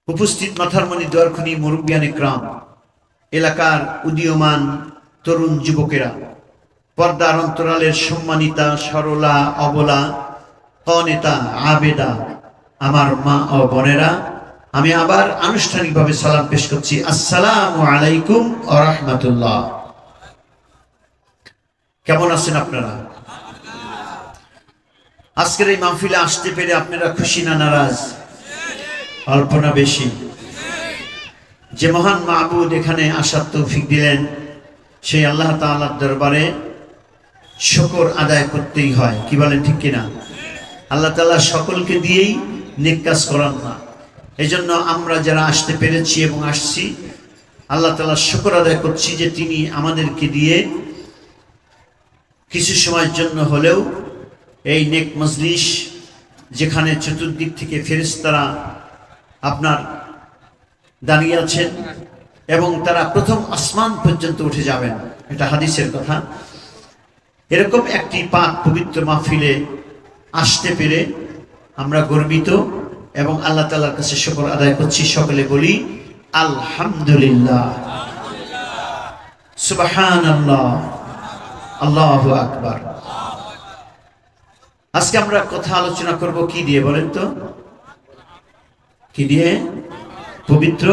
উপস্থিত মাথারমণি দোয়ারখনি মুরব্বিয়ান ইকরাম, এলাকার উদীয়মান তরুণ যুবকেরা, পর্দার অন্তরালের সম্মানিতা সরলা অবলা কনেতা আবেদা আমার মা ও বোনেরা, আমি আবার আনুষ্ঠানিকভাবে সালাম পেশ করছি। আসসালামু আলাইকুম ওয়া রাহমাতুল্লাহ। কেমন আছেন আপনারা? আজকের এই মাহফিলে আসতে পেরে আপনারা খুশি না নারাজ? অল্প না বেশি? যে মহান মাহবুদ এখানে আসার তৌফিক দিলেন, সেই আল্লাহ তাআলার দরবারে শুকর আদায় করতেই হয়। কি বলেন, ঠিক কিনা? আল্লাহ তাআলা সকলকে দিয়েই নেক কাজ করান না। এই জন্য আমরা যারা আসতে পেরেছি এবং আসছি, আল্লাহ তাআলা শুকর আদায় করছি যে তিনি আমাদেরকে দিয়ে কিছু সময়ের জন্য হলেও এই নেক মজলিস, যেখানে চতুর্দিক থেকে ফেরেশতারা আপনার দাঁড়িয়ে আছেন এবং তারা প্রথম আসমান পর্যন্ত উঠে যাবেন, এটা হাদিসের কথা। এরকম একটি পাক পবিত্র মাহফিলে আসতে পেরে আমরা গর্বিত এবং আল্লাহ তাআলার কাছে শুকর আদায় করছি। সকলে বলি আলহামদুলিল্লাহ, সুবহানাল্লাহ, আল্লাহু আকবার। আজকে আমরা কথা আলোচনা করব কি দিয়ে বলেন তো? কি দিয়ে? পবিত্র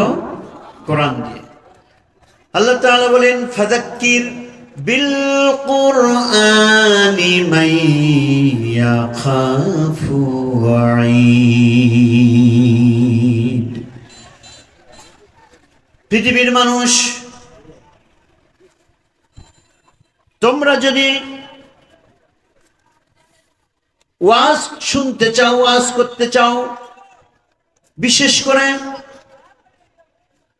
কোরআন দিয়ে। আল্লাহ তাআলা বলেন, ফাযাক্কির বিল কুরআনি মান ইয়াখাফু ওয়াঈদ। পৃথিবীর মানুষ, তোমরা যদি ওয়াজ শুনতে চাও, ওয়াজ করতে চাও, বিশেষ করে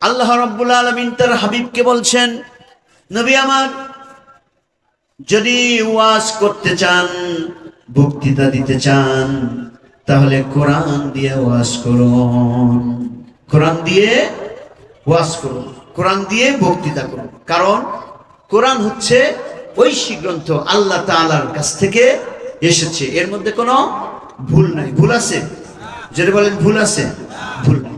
আল্লাহ রাব্বুল আলামিন তার হাবিবকে বলছেন, নবী আমার, যদি ওয়াজ করতে চান, বক্তৃতা দিতে চান, তাহলে কোরআন দিয়ে ওয়াজ করুন। কোরআন দিয়ে ওয়াজ করুন, কোরআন দিয়ে বক্তৃতা করুন। কারণ কোরআন হচ্ছে ঐশী গ্রন্থ, আল্লাহ তাআলার কাছ থেকে এসেছে। এর মধ্যে কোনো ভুল নাই। ভুল আছে? যদি বলেন ভুল আছে? ভুল নাই।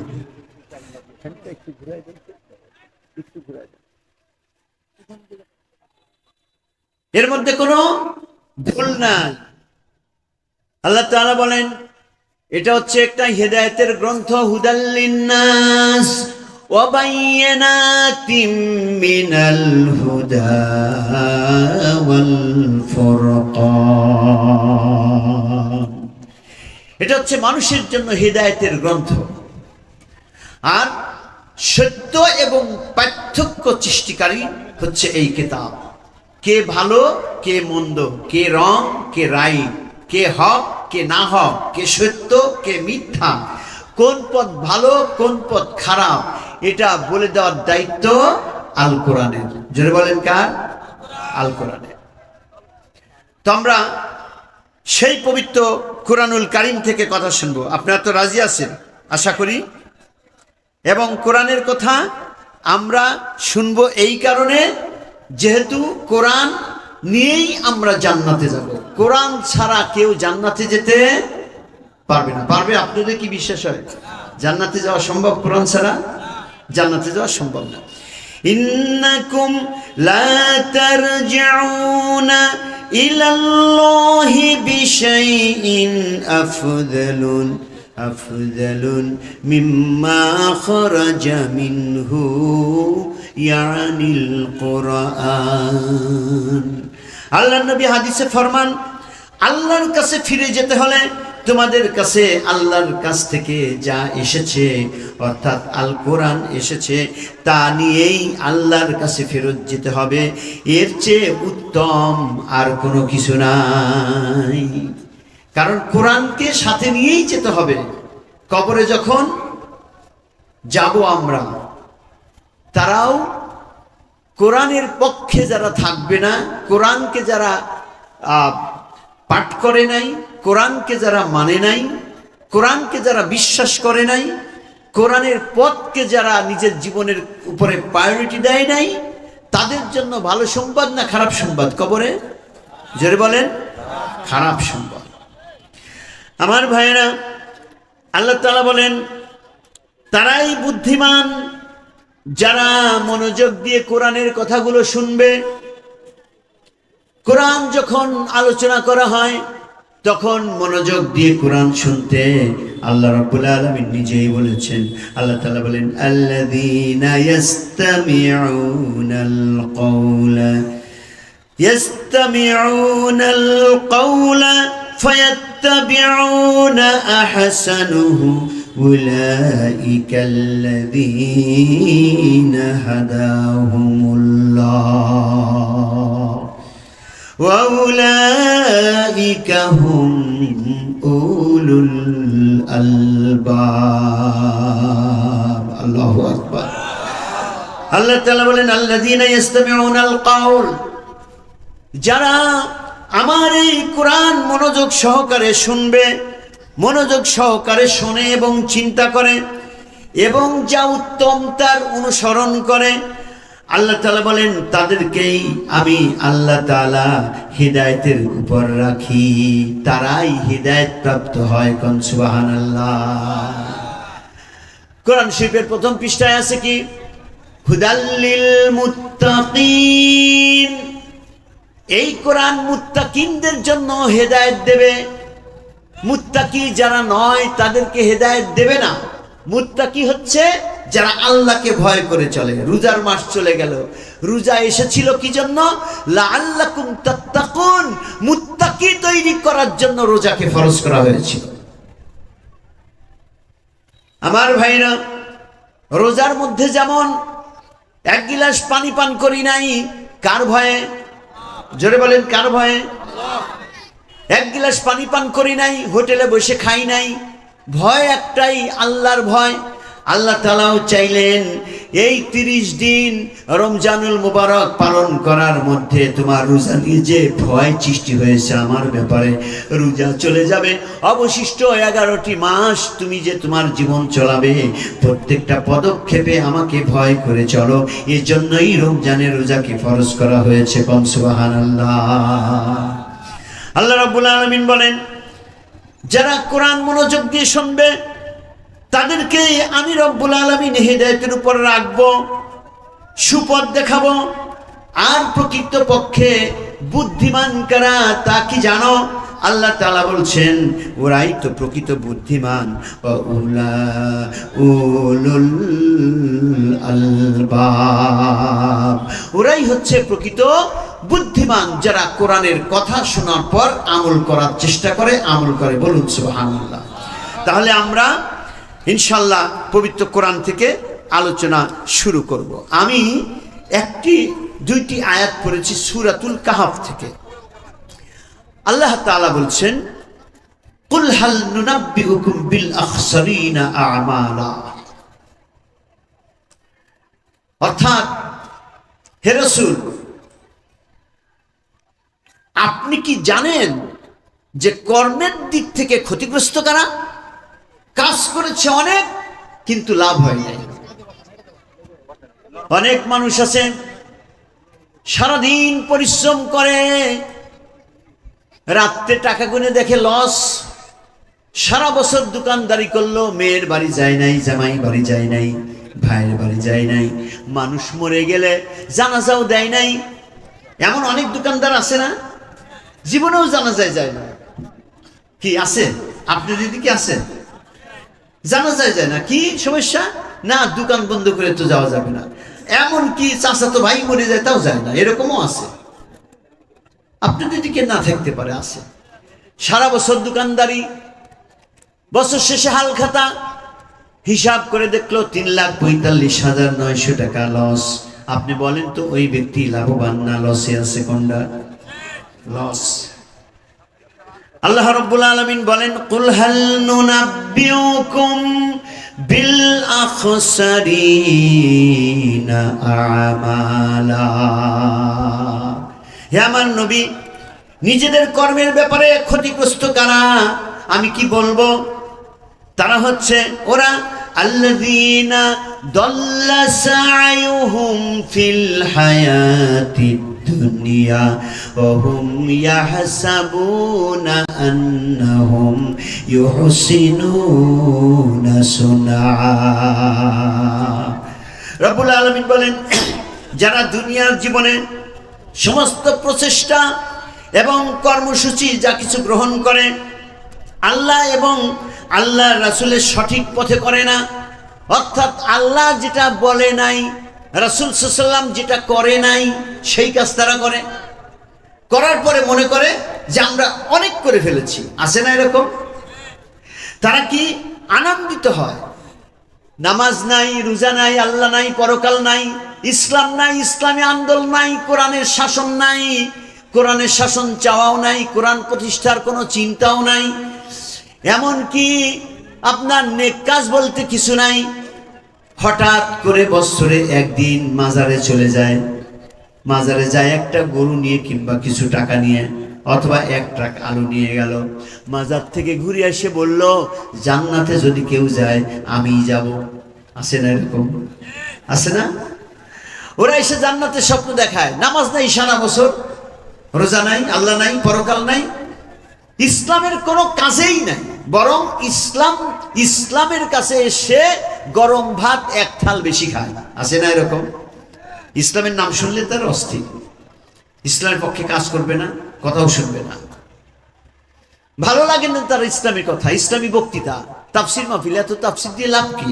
এর মধ্যে কোনো ভুল নাই। আল্লাহ তাআলা বলেন, এটা হচ্ছে একটা হেদায়েতের গ্রন্থ, হুদাল লিন্নাস ওয়া বায়্যিনাতিম মিনাল হুদা ওয়াল ফুরকান। এটা হচ্ছে মানুষের জন্য হেদায়েতের গ্রন্থ, আর সত্য এবং পার্থক্য সৃষ্টিকারী হচ্ছে এই কিতাব। কে ভালো, কে মন্দ, কে রং, কে রাই, কে হক, কে না হক, কে সত্য, কে মিথ্যা, কোন পথ ভালো, কোন পথ খারাপ, এটা বলে দেওয়ার দায়িত্ব আল কোরআনের। জোরে বলেন কার? আল কোরআনের। তো আমরা সেই পবিত্র কোরআনুল কারীম থেকে কথা শুনবো। আপনারা তো রাজি আছেন আশা করি। এবং কোরআনের কথা আমরা শুনবো এই কারণে, যেহেতু কোরআন নিয়েই আমরা জান্নাতে যাব। কোরআন ছাড়া কেউ জান্নাতে যেতে পারবে না। পারবে? আপনাদের কি বিশ্বাস হয় জান্নাতে যাওয়া সম্ভব? কোরআন ছাড়া জান্নাতে যাওয়া সম্ভব না। ইন্নাকুম লা তারজিউনা ইলাল্লাহি বিশাইইন আফদালুন মিম্মা খারাজা মিনহু ইয়ানিল কুরআন। আল্লাহর নবী হাদিসে ফরমান, আল্লাহর কাছে ফিরে যেতে হলে তোমাদের কাছে আল্লাহর কাছ থেকে যা এসেছে, অর্থাৎ আল কোরআন এসেছে, তা নিয়েই আল্লাহর কাছে ফেরত যেতে হবে। এর চেয়ে উত্তম আর কোনো কিছু নাই। কারণ কোরআনকে সাথে নিয়েই যেতে হবে। কবরে যখন যাব আমরা, তারাও কোরআনের পক্ষে যারা থাকবে না, কোরআনকে যারা পাঠ করে নাই, কোরআনকে যারা মানে নাই, কোরআনকে যারা বিশ্বাস করে নাই, কোরআনের পথকে যারা নিজের জীবনের উপরে প্রায়োরিটি দেয় নাই, তাদের জন্য ভালো সংবাদ না খারাপ সংবাদ কবরে? জোরে বলেন, খারাপ সংবাদ। আমার ভাইয়েরা, আল্লাহ তাআলা বলেন, তারাই বুদ্ধিমান যারা মনোযোগ দিয়ে কোরআনের কথাগুলো শুনবে। কোরআন যখন আলোচনা করা হয় তখন মনোযোগ দিয়ে কোরআন শুনতে আল্লাহ রাব্বুল আলামিন নিজেই বলেছেন। আল্লাহ তাআলা বলেন, আল্লাযীনা ইয়াস্তামিউনাল কাওলা ফায়াত্তাবিউনা আহসানুহু উলাইকাল্লাযীনা হাদাহুমুল্লাহ ওয়া উলাইকা হুম উলুল আলবাব। আল্লাহু আকবার। আল্লাহ তাআলা বলেন, আল্লাযীনা ইয়াস্তামিউনাল কাওল, যারা আমার এই কোরআন মনোযোগ সহকারে শুনবে, মনোযোগ সহকারে শোনে এবং চিন্তা করে এবং যা উত্তম তার অনুসরণ করে, আল্লাহ তাআলা বলেন তাদেরকেই আমি আল্লাহ তাআলা হিদায়াতের উপর রাখি, তারাই হিদায়াত প্রাপ্ত হয়। কোন সুবহানাল্লাহ। কোরআন শরীফের প্রথম পৃষ্ঠায় আছে কি? হুদাল্লিল মুত্তাকিন। এই কোরআন মুত্তাকিনদের জন্য হেদায়েত দেবে। মুত্তাকি যারা নয় তাদেরকে হেদায়েত দেবে না। মুত্তাকি হচ্ছে যারা আল্লাহকে ভয় করে চলে। রোজার মাস চলে গেল, রোজা এসেছিল কি জন্য? লাআল্লাকুম তাত্তাকুন। মুত্তাকি তৈরি করার জন্য রোজাকে ফরজ করা হয়েছিল। আমার ভাইরা, রোজার মধ্যে যেমন এক গিলাস পানি পান করি নাই, কার ভয়ে? জোরে বলেন, কার ভয়ে? এক গিলাস পানি পান করি নাই, হোটেলে বসে খাই নাই, ভয় একটাই, আল্লাহর ভয়। আল্লাহ তাআলাও চাইলেন এই 30 দিন রমজানুল মুবারক পালন করার মধ্যে তোমার রোজা নিয়ে যে ভয় সৃষ্টি হয়েছে আমার ব্যাপারে, রোজা চলে যাবে, অবশিষ্ট 11টি মাস তুমি যে তোমার জীবন চলাবে, প্রত্যেকটা পদক্ষেপে আমাকে ভয় করে চলো, এজন্যই রমজানের রোজাকে ফরজ করা হয়েছে। কোন সুবহানাল্লাহ। আল্লাহ রাব্বুল আলামিন বলেন, যারা কোরআন মনোযোগ দিয়ে শুনবে তাদেরকে আমি রব্বুল আলামিন হিদায়াতের উপর রাখবো, সুপথ দেখাবো। আর প্রকৃত পক্ষে বুদ্ধিমান কারা তা কি জানো? আল্লাহ তাআলা বলছেন, ওরাই তো প্রকৃত বুদ্ধিমান। উলুল আলবাব, ওরাই হচ্ছে প্রকৃত বুদ্ধিমান যারা কোরআনের কথা শোনার পর আমল করার চেষ্টা করে, আমল করে। বলুন সুবহানাল্লাহ। তাহলে আমরা ইনশাআল্লাহ পবিত্র কোরআন থেকে আলোচনা শুরু করব। আমি দুইটি আয়াত পড়েছি সূরাতুল কাহাফ থেকে। আল্লাহ তাআলা বলছেন, কুল হাল নুনাব্বিউকুম বিল আখসারিনা আমালা। অর্থাৎ হে রাসূল, আপনি কি জানেন যে কর্মের দিক থেকে ক্ষতিগ্রস্ত কারা? কাজ করেছে অনেক কিন্তু লাভ হয় নাই। অনেক মানুষ আছে সারাদিন পরিশ্রম করে, রাত্রে টাকা গুনে দেখে লস। সারা বছর দোকানদারি করলো, মেয়ের বাড়ি যায় নাই, জামাই বাড়ি যায় নাই, ভাইয়ের বাড়ি যায় নাই, মানুষ মরে গেলে জানাজাও দেয় নাই। এমন অনেক দোকানদার আছে না, জীবনেও জানাজায় যায় না। কি আছে? আপনার দিদি আছে? জানাজায় যায় না। কি সমস্যা? না, দোকান বন্ধ করে তো যাওয়া যাবে না। এমন কি চাচাতো ভাই মরে যায় তাও যায় না, এরকমও আছে। আপনার দিদিকে না থাকতে পারে, আছে। সারা বছর দোকানদারি, বছর শেষে হাল খাতা, হিসাব করে দেখলো 3,45,900 টাকা লস। আপনি বলেন তো ওই ব্যক্তি লাভবান না লসে আছে? কোনটা? লস। আল্লাহ রাব্বুল আলামিন বলেন, কুল হাল নুনাব্বিউকুম বিল আখসারিনা আমালা। হে আমার নবী, নিজেদের কর্মের ব্যাপারে ক্ষতিগ্রস্ত কারা আমি কি বলবো? তারা হচ্ছে ওরা আল্লাযীনা দাল্লা সা'য়ুহুম ফিল হায়াতিদ দুনিয়া ওয়া হুম ইয়াহসাবুনা আন্নাহুম ইউহসিনুনা صنعا রব্বুল আলামিন বলেন, যারা দুনিয়ার জীবনে সমস্ত প্রচেষ্টা এবং কর্মসূচি যা কিছু গ্রহণ করে আল্লাহ এবং আল্লাহ রাসূলের সঠিক পথে করে না, অর্থাৎ আল্লাহ যেটা বলে নাই, রাসূল সাল্লাল্লাহু আলাইহি ওয়াসাল্লাম যেটা করে নাই সেই কাজ তারা করে, করার পরে মনে করে যে আমরা অনেক করে ফেলেছি। আছে না এরকম? তারা কি আনন্দিত হয়? নামাজ নাই, রোজা নাই, আল্লাহ নাই, পরকাল নাই, ইসলাম নাই, ইসলামী আন্দোলন নাই, কোরআনের শাসন নাই, কোরআনের শাসন চাওয়াও নাই, কোরআন প্রতিষ্ঠার কোনো চিন্তাও নাই, এমন কি আপনার নেক কাজ বলতে কিছু নাই। হঠাৎ করে বছরে একদিন মাজারে চলে যায়, মাজারে যায় একটা গরু নিয়ে কিংবা কিছু টাকা নিয়ে, অথবা এক ট্রাক আলু নিয়ে গেল, মাজার থেকে ঘুরে এসে বলল জান্নাতে যদি কেউ যায় আমিই যাব। আছে না এরকম? আছে না? ওরা এসে জান্নাতের স্বপ্ন দেখায়, নামাজ নাই সারা বছর, রোজা নাই, আল্লাহ নাই, পরকাল নাই, ইসলামের কোনো কাজেই নাই, বরং ইসলামের কাছে এসে গরম ভাত এক থাল বেশি খায়। আছে না এরকম? ইসলামের নাম শুনলে তার অস্থির, ইসলামের পক্ষে কাজ করবে না, কথাও শুনবে না, ভালো লাগে না তার ইসলামী কথা, ইসলামী বক্তৃতা, তাফসির মাহফিল, এত তাফসির দিয়ে লাভ কি,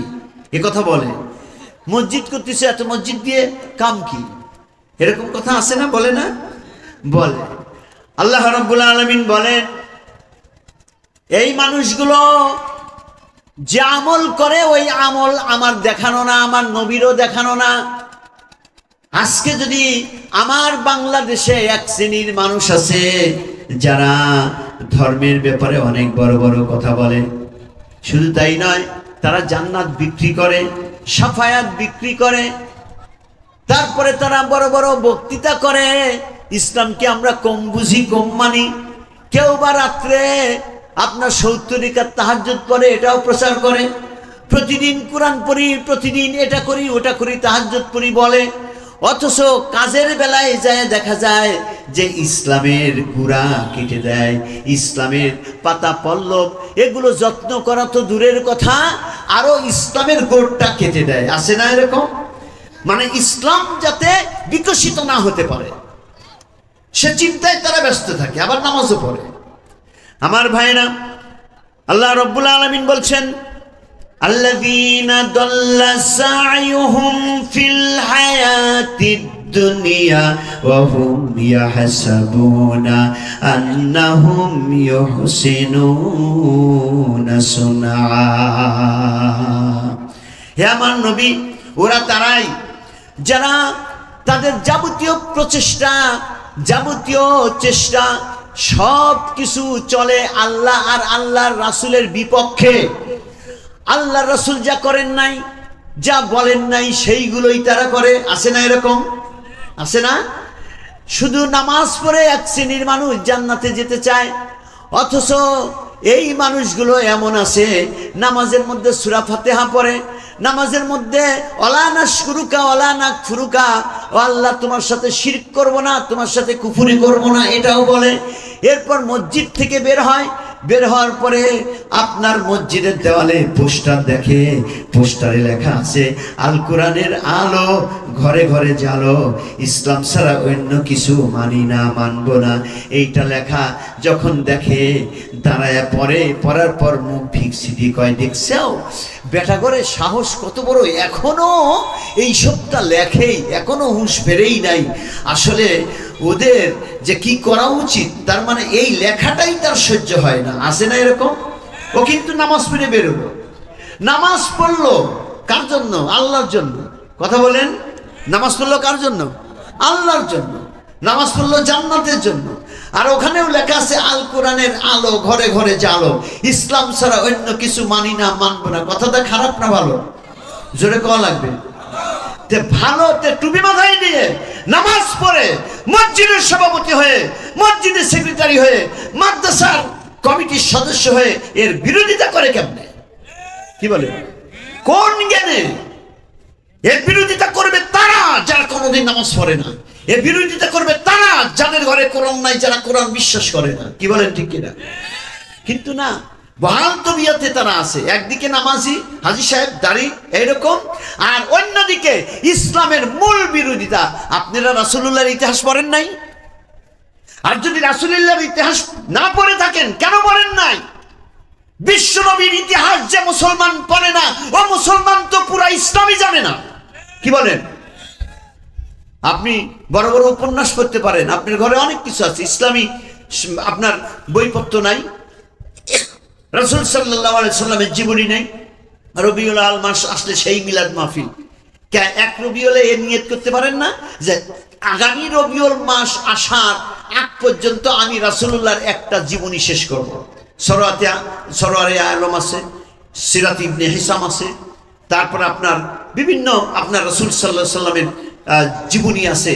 এ কথা বলে। মসজিদ করতেছে, এত মসজিদ দিয়ে কাম কি, এরকম কথা আছে না? বলে না? বলে। আল্লাহ রাব্বুল আলামিন বলেন, এই মানুষগুলো যে আমল করে ওই আমল আমার দেখানো না, আমার নবীরও দেখানো না। আজকে যদি আমার বাংলাদেশে এক শ্রেণীর মানুষ আছে যারা ধর্মের ব্যাপারে অনেক বড় বড় কথা বলে, শুধু তাই নয়, তারা জান্নাত বিক্রি করে, সাফায়াত বিক্রি করে, তারপরে তারা বড় বড় বক্তৃতা করে। ইসলামকে আমরা কম বুঝি, কম মানি। কেউ বা রাত্রে আপনার 70 রাকাত তাহাজ্জুদ পড়ে, এটাও প্রচার করে, প্রতিদিন কোরআন পড়ি, প্রতিদিন এটা করি ওটা করি, তাহাজ্জুদ পড়ি বলে, অথচ কাজের বেলায় যায় দেখা যায় যে ইসলামের গুড়া কেটে দেয়, ইসলামের পাতা পল্লব এগুলো যত্ন করা তো দূরের কথা, আরো ইসলামের গোড়টা কেটে দেয়। আছে না এরকম? মানে ইসলাম যাতে বিকশিত না হতে পারে সে চিন্তায় তারা ব্যস্ত থাকে, আবার নামাজও পড়ে। আমার ভাইরা, আল্লাহ রাব্বুল আলামিন বলছেন, আল্লাযীনা দাল্লা সা'য়ুহুম ফিল হায়াতিদ দুনিয়া ওয়া হুম ইয়াহসাবুনা আন্নাহুম ইউহসিনুনা সুনআ। হে আমার নবী, ওরা তারাই যারা তাদের যাবতীয় প্রচেষ্টা, যাবতীয় চেষ্টা সব কিছু চলে আল্লাহ আর আল্লাহর রাসূলের বিপক্ষে। আল্লাহ রাসূল যা করেন নাই, যা বলেন নাই, সেইগুলোই তারা করে। আছে না এরকম? আছে না? শুধু নামাজ পড়ে এক শ্রেণীর মানুষ জান্নাতে যেতে চায়, অথচ এই মানুষগুলো এমন আছে নামাজের মধ্যে সূরা ফাতিহা পড়ে, নামাজের মধ্যে ওয়ালা নাশকুরুকা ওয়ালা নাকফুরুকা, ও আল্লাহ তোমার সাথে শিরক করব না, তোমার সাথে কুফরি করব না, এটাও বলে। এরপর মসজিদ থেকে বের হয়, বের হওয়ার পরে আপনার মসজিদের দেওয়ালে পোস্টার দেখে, পোস্টারে লেখা আছে আল কোরআনের আলো ঘরে ঘরে জ্বালো, ইসলাম ছাড়া অন্য কিছু মানি না, মানব না, এইটা লেখা যখন দেখে দাঁড়ায় পড়ে, পড়ার পর মুখ ভিক্ষিতি কয়, দেখছাও বেটা করে সাহস কত বড়, এখনো এই সবটা লেখেই, এখনো হুঁশ ফেরেই নাই। আসলে ওদের যে কি করা উচিত, তার মানে এই লেখাটাই তার সহ্য হয় না। আছে না এরকম? ও কিন্তু নামাজ পড়ে বেরোলো, নামাজ পড়লো কার জন্য? আল্লাহর জন্য। কথা বলেন, নামাজ পড়লো কার জন্য? আল্লাহর জন্য। নামাজ পড়লো জান্নাতের জন্য। আর ওখানেও লেখা আছে আল কোরআনের আলো ঘরে ঘরে জ্বালো, ইসলাম ছাড়া অন্য কিছু মানি না, মানবো না। কথাটা খারাপ না ভালো? জোরে কওয়া লাগবে। তে ভালো, তে টুপি মাথায় দিয়ে নামাজ পড়ে মসজিদের সভাপতি হয়ে, মসজিদের সেক্রেটারি হয়ে, মাদ্রাসার কমিটির সদস্য হয়ে এর বিরোধিতা করে কেমনে? কি বলে? কোন জ্ঞানে? এর বিরোধিতা করবে তারা যারা কোনোদিন নামাজ পড়ে না, এর বিরোধিতা করবে তারা যাদের ঘরে কোরআন নাই, যারা কোরআন বিশ্বাস করে না। কি বলেন ঠিক কিনা? কিন্তু না, বহাল তবিয়তে তারা আছে, একদিকে নামাজি হাজী সাহেব দাড়ি এইরকম, আর অন্যদিকে ইসলামের মূল বিরোধিতা। আপনারা রাসূলুল্লাহর ইতিহাস পড়েন নাই? আর যদি রাসূলুল্লাহর ইতিহাস না পড়ে থাকেন, কেন পড়েন নাই? বিশ্বনবীর ইতিহাস যে মুসলমান পড়ে না, ও মুসলমান তো পুরা ইসলামই জানে না। কি বলেন? আপনি বড় বড় উপন্যাস পড়তে পারেন, আপনার ঘরে অনেক কিছু আছে, ইসলামী আপনার বইপত্র নাই, রাসূল সাল্লাল্লাহু আলাইহি সাল্লামের জীবনী নেই, রবিউল আউয়াল মাস আসলে সেই মিলাদ মাহফিল। এক রবিউলে এ নিয়ত করতে পারেন না যে আগামী রবিউল মাস আসার আগ পর্যন্ত আমি রাসূলুল্লাহর একটা জীবনী শেষ করব। সরওয়ারে আলম আছে, সিরাত ইবনে হিসাম আছে, তারপর আপনার বিভিন্ন আপনার রাসূল সাল্লাল্লাহু আলাইহি সাল্লামের জীবনী আছে।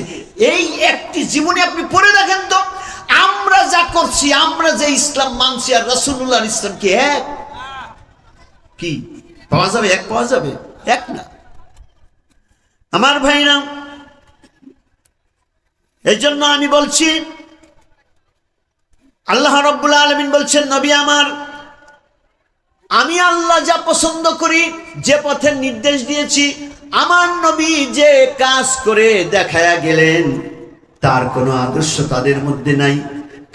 এই একটি জীবনী আপনি পড়ে দেখেন তো, আমরা যা করছি, আমরা যে ইসলাম মানছি আর রাসূলুল্লাহর ইসলাম কি এক? কি পাওয়া যাবে? এক পাওয়া যাবে? এক না। আমার ভাইরা, এই জন্য আমি বলছি, আল্লাহ রাব্বুল আলামিন বলছেন, নবী আমার, আমি আল্লাহ যা পছন্দ করি, যে পথের নির্দেশ দিয়েছি, আমার নবী যে কাজ করে দেখায়া গেলেন, তার কোনো আদর্শ তাদের মধ্যে নাই।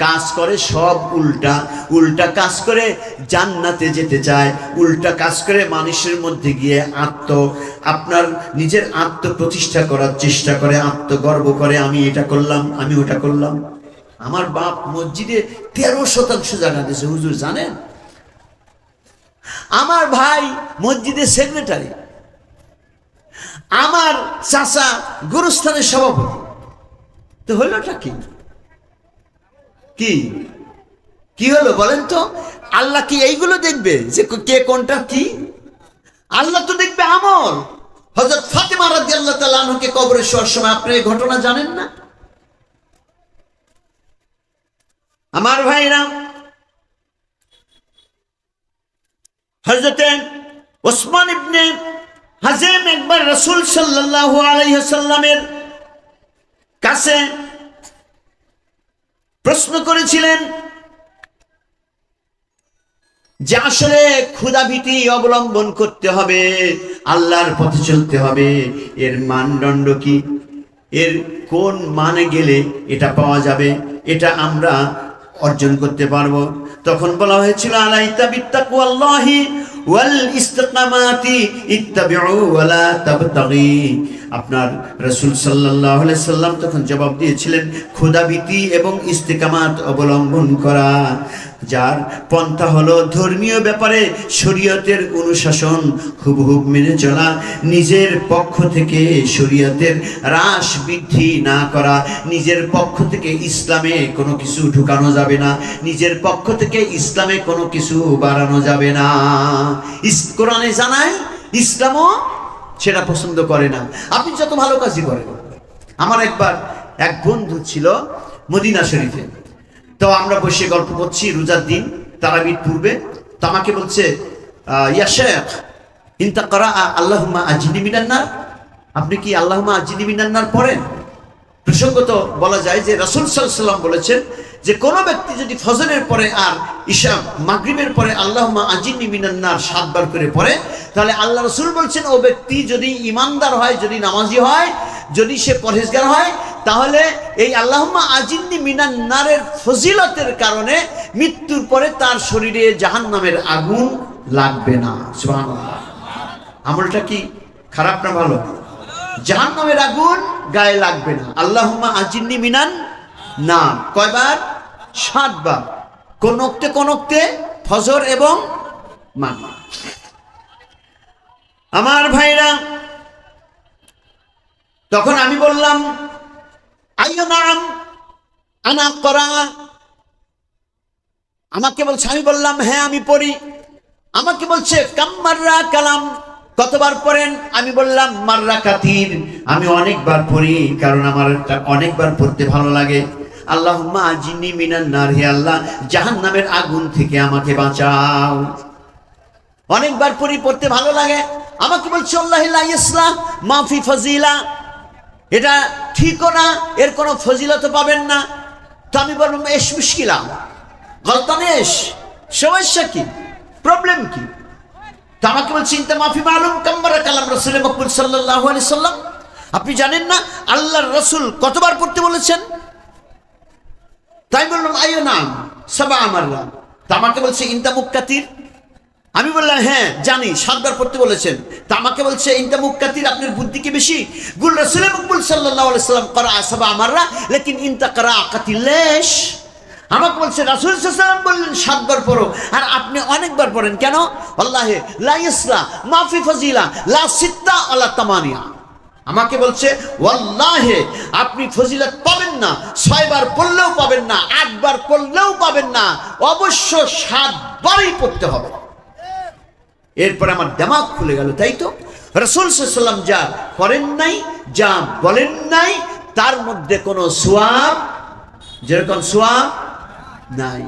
কাজ করে সব উল্টা উল্টা কাজ করে, জান্নাতে যেতে চায়, উল্টা কাজ করে মানুষের মধ্যে গিয়ে আপনার নিজের আত্মপ্রতিষ্ঠা করার চেষ্টা করে, আত্মগর্ব করে, আমি এটা করলাম, আমি ওটা করলাম। আমার বাপ মসজিদে 13% জায়গা দিয়েছে, হুজুর জানেন? আমার ভাই মসজিদের সেক্রেটারি, আমার চাচা গুরুস্থানের সভাপতি। তো হলোটা কি? কি কি হলো বলেন তো? আল্লাহ কি এইগুলো দেখবে যে কে কোনটা কি? আল্লাহ তো দেখবে আমল। হযরত ফাতেমা রাদিয়াল্লাহু তাআলা আনহাকে কবরে শোয়ার সময় আপনি এই ঘটনা জানেন না? আমার ভাইরা, হযরতে ওসমান ইবনে হাজেম একবার রাসূল সাল্লাল্লাহু আলাইহি ওয়াসাল্লামের কাছে প্রশ্ন করেছিলেন যে আসলে ক্ষুধাভীতি অবলম্বন করতে হবে, আল্লাহর পথে চলতে হবে, এর মানদণ্ড কি? এর কোন মানে গেলে এটা পাওয়া যাবে, এটা আমরা অর্জন করতে পারবো? তখন বলা হয়েছিল, আলাইকা বিত্তাকওয়াল্লাহি ওয়াল ইস্তিকামাতি ইত্তাবিউ ওয়ালা তাবতাগি। আপনার রাসূল সাল্লাল্লাহু আলাইহি সাল্লাম তখন জবাব দিয়েছিলেন, ক্ষুধাভীতি এবং ইস্তিকামাত অবলম্বন করা, যার পন্থা হলো ধর্মীয় ব্যাপারে শরীয়তের অনুশাসন হুবহুব মেনে চলা, নিজের পক্ষ থেকে শরীয়তের হ্রাস বৃদ্ধি না করা, নিজের পক্ষ থেকে ইসলামে কোনো কিছু ঢুকানো যাবে না, নিজের পক্ষ থেকে ইসলামে কোনো কিছু বাড়ানো যাবে না। কোরআনে জানায় ইসলামও সেটা পছন্দ করে না। আপনি যত ভালো কাজই করেন। আমার একবার এক বন্ধু ছিল মদিনা শরীফে, তো আমরা বসে গল্প করছি রোজার দিন, তারাবির পূর্বে। তো আমাকে বলছে, ইয়া শেখ ইনতা করা আল্লাহুম্মা আজিনি মিনান নার, আপনি কি আল্লাহুম্মা আজিনি মিনান নার পড়েন? প্রসঙ্গত বলা যায় যে রাসূল সাল্লাল্লাহু আলাইহি ওয়াসাল্লাম বলেছেন যে কোনো ব্যক্তি যদি ফজরের পরে আর ইশা মাগরিবের পরে আল্লাহুম্মা আজিনি মিনান নার 7 বার করে পড়ে, তাহলে আল্লাহ রাসূল বলছেন ও ব্যক্তি যদি ঈমানদার হয়, যদি নামাজি হয়, যদি সে পরহেজগার হয়, তাহলে এই আল্লাহুম্মা আজিনি মিনান নারের ফজিলতের কারণে মৃত্যুর পরে তার শরীরে জাহান্নামের আগুন লাগবে না। সুবহানাল্লাহ। আমলটা কি খারাপ না ভালো? জাহান্নামের আগুন গায়ে লাগবে না। আল্লাহুম্মা আজিনি মিনান নার কয়বার? 7 বার, কোন ওক্তে ফজর এবং মাগরিব। আমার ভাইরা, তখন আমি বললাম, আইয়ো নাম আনা করা। আমাকে বলছে, আমি বললাম হ্যাঁ আমি পড়ি। আমাকে বলছে কাম্মাররা কালাম, কতবার পড়েন? আমি বললাম মাররা কাতির, আমি অনেকবার পড়ি, কারণ আমার অনেকবার পড়তে ভালো লাগে। আল্লাহুম্মা আজিনি মিনান নার, হে আল্লাহ জাহান্নামের আগুন থেকে আমাকে বাঁচাও। অনেকবার পড়ি, পড়তে ভালো লাগে। আমাকে বলছে আল্লাহি লা ইসলাহ মাফি ফাজিলা, এটা ঠিকও না, এর কোনো ফজিলত পাবেন না। তো আমি বললাম এস মুশকিলা, গলতানেশ, সমস্যা কি? প্রবলেম কি? তা আমাকে বলছে ইনতা মাফি মালুম কাম্মারা কালাম রাসূল মকবুল সাল্লাল্লাহু আলাইহি সাল্লাম। আপনি জানেন না আল্লাহর রাসূল কতবার পড়তে বলেছেন? তাই বললাম আইয়ো নাম সাবা মাররা। তা আমাকে বলছে ইনতা মুক্কাতির। আমি বললাম হ্যাঁ জানি 7 বার পড়তে বলেছেন। তা আমাকে বলছে ইনতা মুক্কাতির, আপনার বুদ্ধি কি বেশি? গুল রাসূল মকবুল সাল্লাল্লাহু আলাইহি সাল্লাম করা সাবা মাররা লেকিন ইনতা করা কাতিলেশ। আমাকে বলছে রাসূল সাল্লাল্লাহু আলাইহি ওয়াসাল্লাম বললেন 7 বার পড়ো, আর আপনি অনেকবার পড়েন কেন? আল্লাহে লা ইসলা মাফি ফাজিলা লা সিত্তা ওয়ালা তামানিয়া। আমাকে বলছে ওয়াল্লাহে আপনি ফজিলত পাবেন না, 6 বার পড়লেও পাবেন না, 8 বার পড়লেও পাবেন না, অবশ্য 7 বারই পড়তে হবে। এরপর আমার দিমাগ খুলে গেল, তাই তো রাসূল সাল্লাল্লাহু আলাইহি ওয়াসাল্লাম যা করেন নাই, যা বলেন নাই, তার মধ্যে কোনো সওয়াব, যেরকম সওয়াব নাই।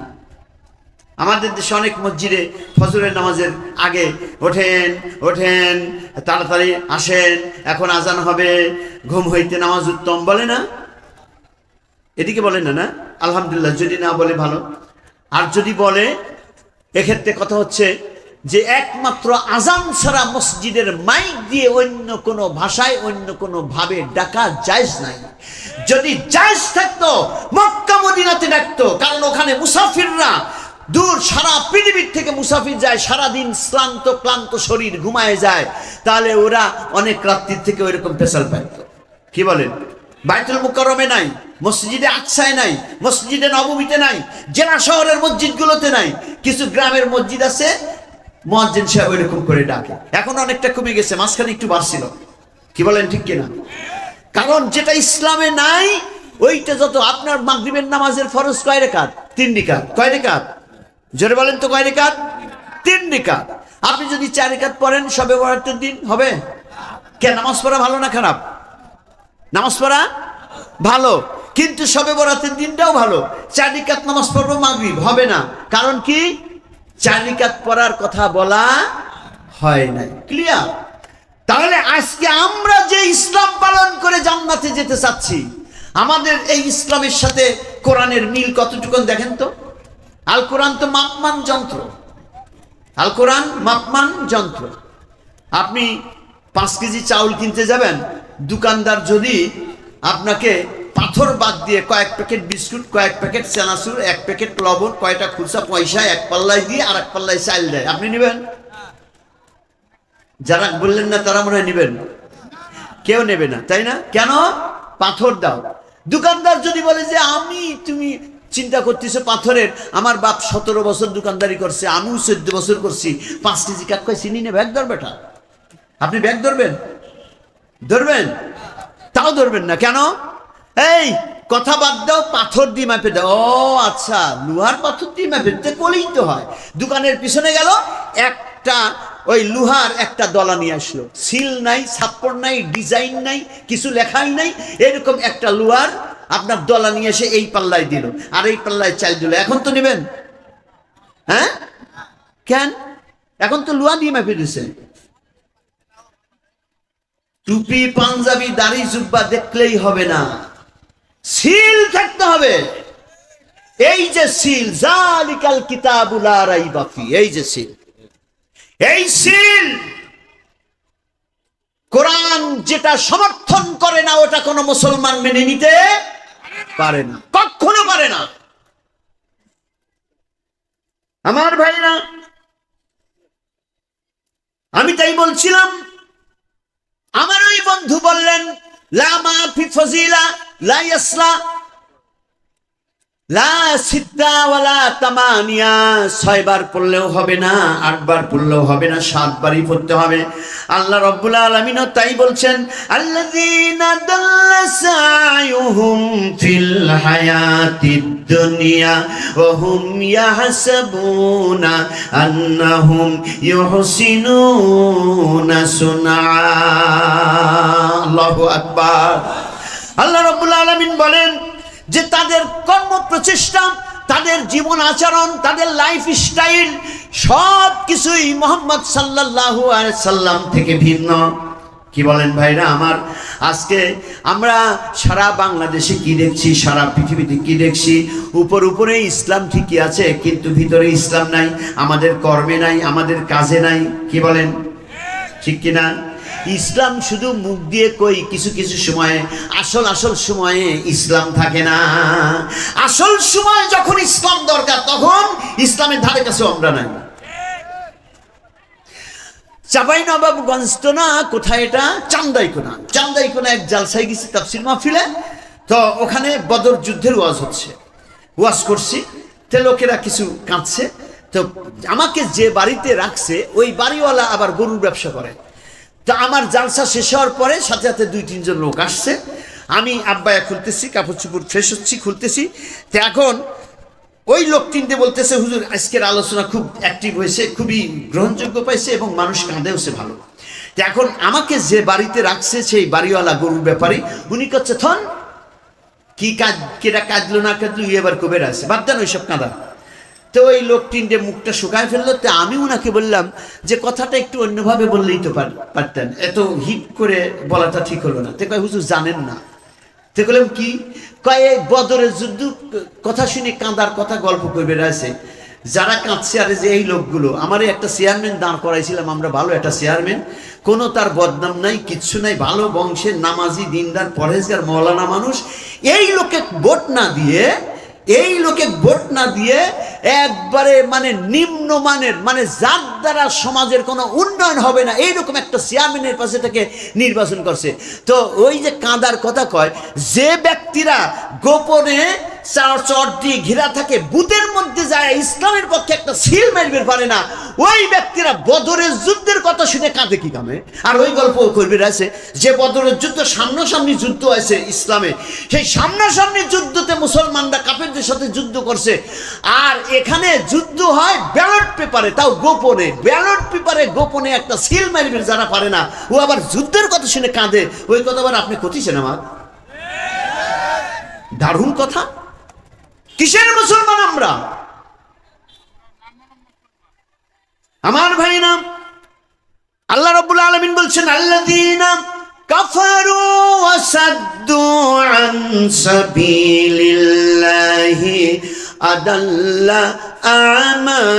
আমাদের দেশে অনেক মসজিদে ফজরের নামাজের আগে ওঠেন তাড়াতাড়ি আসেন, এখন আজান হবে, ঘুম হইতে নামাজ উত্তম বলে না? এদিকে বলে না? না আলহামদুলিল্লাহ, যদি না বলে ভালো। আর যদি বলে এক্ষেত্রে কথা হচ্ছে যে একমাত্র আজান ছাড়া মসজিদের মাইক দিয়ে অন্য কোনো ভাষায় অন্য কোনো ভাবে ডাকা জায়েজ নাই। যদি জায়েজ থাকতো মক্কা মদিনাতে ডাকতো, কারণ ওখানে মুসাফিররা দূর সারা পৃথিবীর থেকে মুসাফির যায়, সারাদিন ক্লান্ত শরীর ঘুমায় যায়, তাহলে ওরা অনেক রাত্রির থেকে ওইরকম পেশাল পাইত। কি বলেন? বাইতুল মুকাররমে নাই, মসজিদে আকসায় নাই, মসজিদে নববীতে নাই, জেলা শহরের মসজিদগুলোতে নাই, কিছু গ্রামের মসজিদ আছে মুয়াজ্জিন সাহেব ওইরকম করে ডাকে। এখন অনেকটা কমে গেছে, মাঝখানে একটু বাড়ছিল। কি বলেন ঠিক কিনা? কারণ যেটা ইসলামে নাই ওইটা যত। আপনার মাগরিবের নামাজের ফরজ কয় রাকাত? 3 রাকাত। কয় রাকাত? জোরে বলেন তো কয় রাকাত? 3 রাকাত। আপনি যদি 4 রাকাত পড়েন শবে বরাতের দিন হবে? কে নামাজ পড়া ভালো না খারাপ? নামাজ পড়া ভালো, কিন্তু শবে বরাতের দিনটাও ভালো। 4 রাকাত নামাজ পড়বো মাগরিব হবে না, কারণ কি? 4 রাকাত পড়ার কথা বলা হয় নাই। ক্লিয়ার? তাহলে আজকে আমরা যে ইসলাম পালন করে জান্নাতে যেতে চাচ্ছি, আমাদের এই ইসলামের সাথে কোরআনের মিল কতটুকু দেখেন তো। আল কোরআন তো মাপমান যন্ত্র, আল কোরআন মাপমান যন্ত্র। আপনি 5 কেজি চাউল কিনতে যাবেন, দোকানদার যদি আপনাকে পাথর বাদ দিয়ে কয়েক প্যাকেট বিস্কুট, কয়েক প্যাকেট চানাচুর, 1 প্যাকেট লবণ, কয়টা খুচরা পয়সা 1 পাল্লায় দিয়ে আর 1 পাল্লায় চাল দেয়, আপনি নেবেন? যারা বললেন না তারা মনে হয় নেবেন? কেউ নেবে না, তাই না? কেন? পাথর দাও। দোকানদার যদি বলে যে তুমি চিন্তা করতেছো পাথরের, আমার বাপ 17 বছর দোকানদারি করছে, আমিও 14 বছর করছি, 5 কেজি কাক কয় চিনি নে, ব্যাগ ধর বেটা। আপনি ব্যাগ ধরবেন? ধরবেন? তাও ধরবেন না। কেন? এই কথা বাদ দাও, পাথর দিয়ে মাপে দাও। ও আচ্ছা, লোহার পাথর দিয়ে মাপে দিতে বলেই তো হয়। দোকানের পিছনে গেল, একটা ওই লোহার একটা দলা নিয়ে আসলো, সিল নাই, ছাপ্পড় নাই, ডিজাইন নাই, কিছু লেখাই নাই, এরকম একটা লোহার আপনার দলা নিয়ে এসে এই পাল্লায় দিল আর এই পাল্লায় চাল দিল। এখন তো নেবেন? হ্যাঁ কেন? এখন তো লোহা দিয়ে মাপে দিছে। টুপি, পাঞ্জাবি, দাড়ি, জুব্বা দেখলেই হবে না, সিল থাকতে হবে। এই যে সিল, জালিকাল কিতাবু লা রাইবা ফি, এই যে সিল, এই সিল কোরআন যেটা সমর্থন করে না ওটা কোনো মুসলমান মেনে নিতে পারে না, কখনো পারে না। আমার ভাইরা, আমি তাই বলছিলাম, আমার ওই বন্ধু বললেন লা মাফি ফাজিলা লা ইয়াসলা লা সিত্তা ওয়ালা তামানিয়া। 6 বার পড়লেও হবে না, 8 বার পড়লেও হবে না, 7 বারই পড়তে হবে। আল্লাহ রাব্বুল আলামিন তাই বলছেন, আল্লাযীনা দাল্লা সায়ুহুম ফিল হায়াতিদ দুনিয়া ওয়া হুম ইয়াহসাবুনা আন্নাহুম ইউহসিনুনা সুনআ। আল্লাহু আকবার। আল্লাহ রাব্বুল আলামিন বলেন যে তাদের কর্ম প্রচেষ্টা, তাদের জীবন আচরণ, তাদের লাইফ স্টাইল সব কিছুই মুহাম্মদ সাল্লাল্লাহু আলাইহি সাল্লাম থেকে ভিন্ন। কি বলেন ভাইরা আমার? আজকে আমরা সারা বাংলাদেশে কি দেখছি, সারা পৃথিবীতে কি দেখছি? উপরে ইসলাম ঠিকই আছে, কিন্তু ভিতরে ইসলাম নাই, আমাদের কর্মে নাই, আমাদের কাজে নাই। কি বলেন, ঠিক কিনা? ইসলাম শুধু মুখ দিয়ে কই, কিছু কিছু সময়ে আসল সময়ে ইসলাম থাকে না। আসল সময় যখন ইসলাম দরকার, তখন ইসলামের ধারে কাছে আমরা নাই। চাঁপাইনবাবগঞ্জ তো না, কোথায় এটা, চান্দাইকোনা এক জালসায় গেছি তাফসীর মাহফিলে। তো ওখানে বদর যুদ্ধের ওয়াজ করছি। তো লোকেরা কিছু কাঁদছে। তো আমাকে যে বাড়িতে রাখছে ওই বাড়িওয়ালা আবার গরুর ব্যবসা করে। তো আমার জালসা শেষ হওয়ার পরে সাথে সাথে 2-3 জন লোক আসছে। আমি আব্বায়া খুলতেছি, কাপড় চুপড় ফ্রেশ হচ্ছি, খুলতেছি। তো এখন ওই লোক তিনটে বলতেছে, হুজুর আজকের আলোচনা খুব অ্যাক্টিভ হয়েছে, খুবই গ্রহণযোগ্য পাইছে এবং মানুষ কাঁদেওছে ভালো। তো এখন আমাকে যে বাড়িতে রাখছে সেই বাড়িওয়ালা গরুর ব্যাপারী, উনি করছে থন কি কাজ, কেটা কাঁদলো না কাঁদলো এবার কবে আছে, বাদ দেন ওইসব কাঁদা। তো ওই লোক তিনটে মুখটা শুকায় ফেললো। তো আমি ওনাকে বললাম যে কথাটা একটু অন্যভাবে বললেই তো পারতেন, এত হিট করে বলাটা ঠিক হলো না। তো কয় হুজুর জানেন না। তো বললাম কি? কয় এই বদরের যুদ্ধ কথা শুনে কাঁদার কথা গল্প করবে আছে, যারা কাঁদছে। আরে যে এই লোকগুলো, আমার একটা চেয়ারম্যান দাঁড় করাইছিলাম আমরা, ভালো একটা চেয়ারম্যান, কোনো তার বদনাম নাই, কিচ্ছু নাই, ভালো বংশের, নামাজি, দিনদার, পরহেজগার, মৌলানা মানুষ। এই লোকে ভোট না দিয়ে একবারে মানে নিম্নমানের, মানে যার দ্বারা সমাজের কোনো উন্নয়ন হবে না, এইরকম একটা চেয়ারম্যানের পাশে থেকে নির্বাচন করছে। তো ওই যে কাঁদার কথা কয়, যে ব্যক্তিরা গোপনে চট দিয়ে ঘেরা থাকে, বুথের মধ্যে যায় ইসলামের পক্ষে একটা সিল মারবে পারে না, ওই ব্যক্তিরা বদরের যুদ্ধের কথা শুনে কাঁদে কি কামে? আর ওই গল্প করবে আছে যে বদরের যুদ্ধ সামনাসামনি যুদ্ধ আছে ইসলামে, সেই সামনাসামনি যুদ্ধতে মুসলমানরা কাফেরদের সাথে যুদ্ধ করছে। আর এখানে যুদ্ধ হয় ব্যালট পেপারে, তাও গোপনে, ব্যালট পেপারে গোপনে একটা সিল মারবে যারা পারে না, ও আবার যুদ্ধের কথা শুনে কাঁদে। ওই কথা আবার আপনি কথিছেন আমার? দারুণ কথা। কিসের মুসলমান আমরা? আমার ভাই নাম আল্লাহ রাব্বুল আলামিন বলছেন, আল্লাযীনা কাফারু ওয়া সাদ্দু আন সাবিলিল্লাহি আদাল্লা আমালাহুম।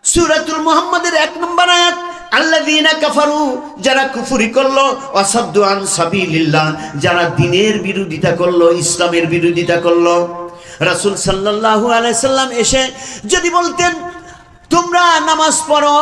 সূরাতুল মুহাম্মাদের 1 নম্বর আয়াত। আল্লাযীনা কাফারু, যারা কুফরি করলো, ওয়াসাদ্দু আন সাবিলিল্লাহ, যারা দ্বীনের বিরোধিতা করলো, ইসলামের বিরোধিতা করলো। রাসূল সাল্লাল্লাহু আলাইহি সাল্লাম এসে যদি বলতেন তোমরা নামাজ পড়ো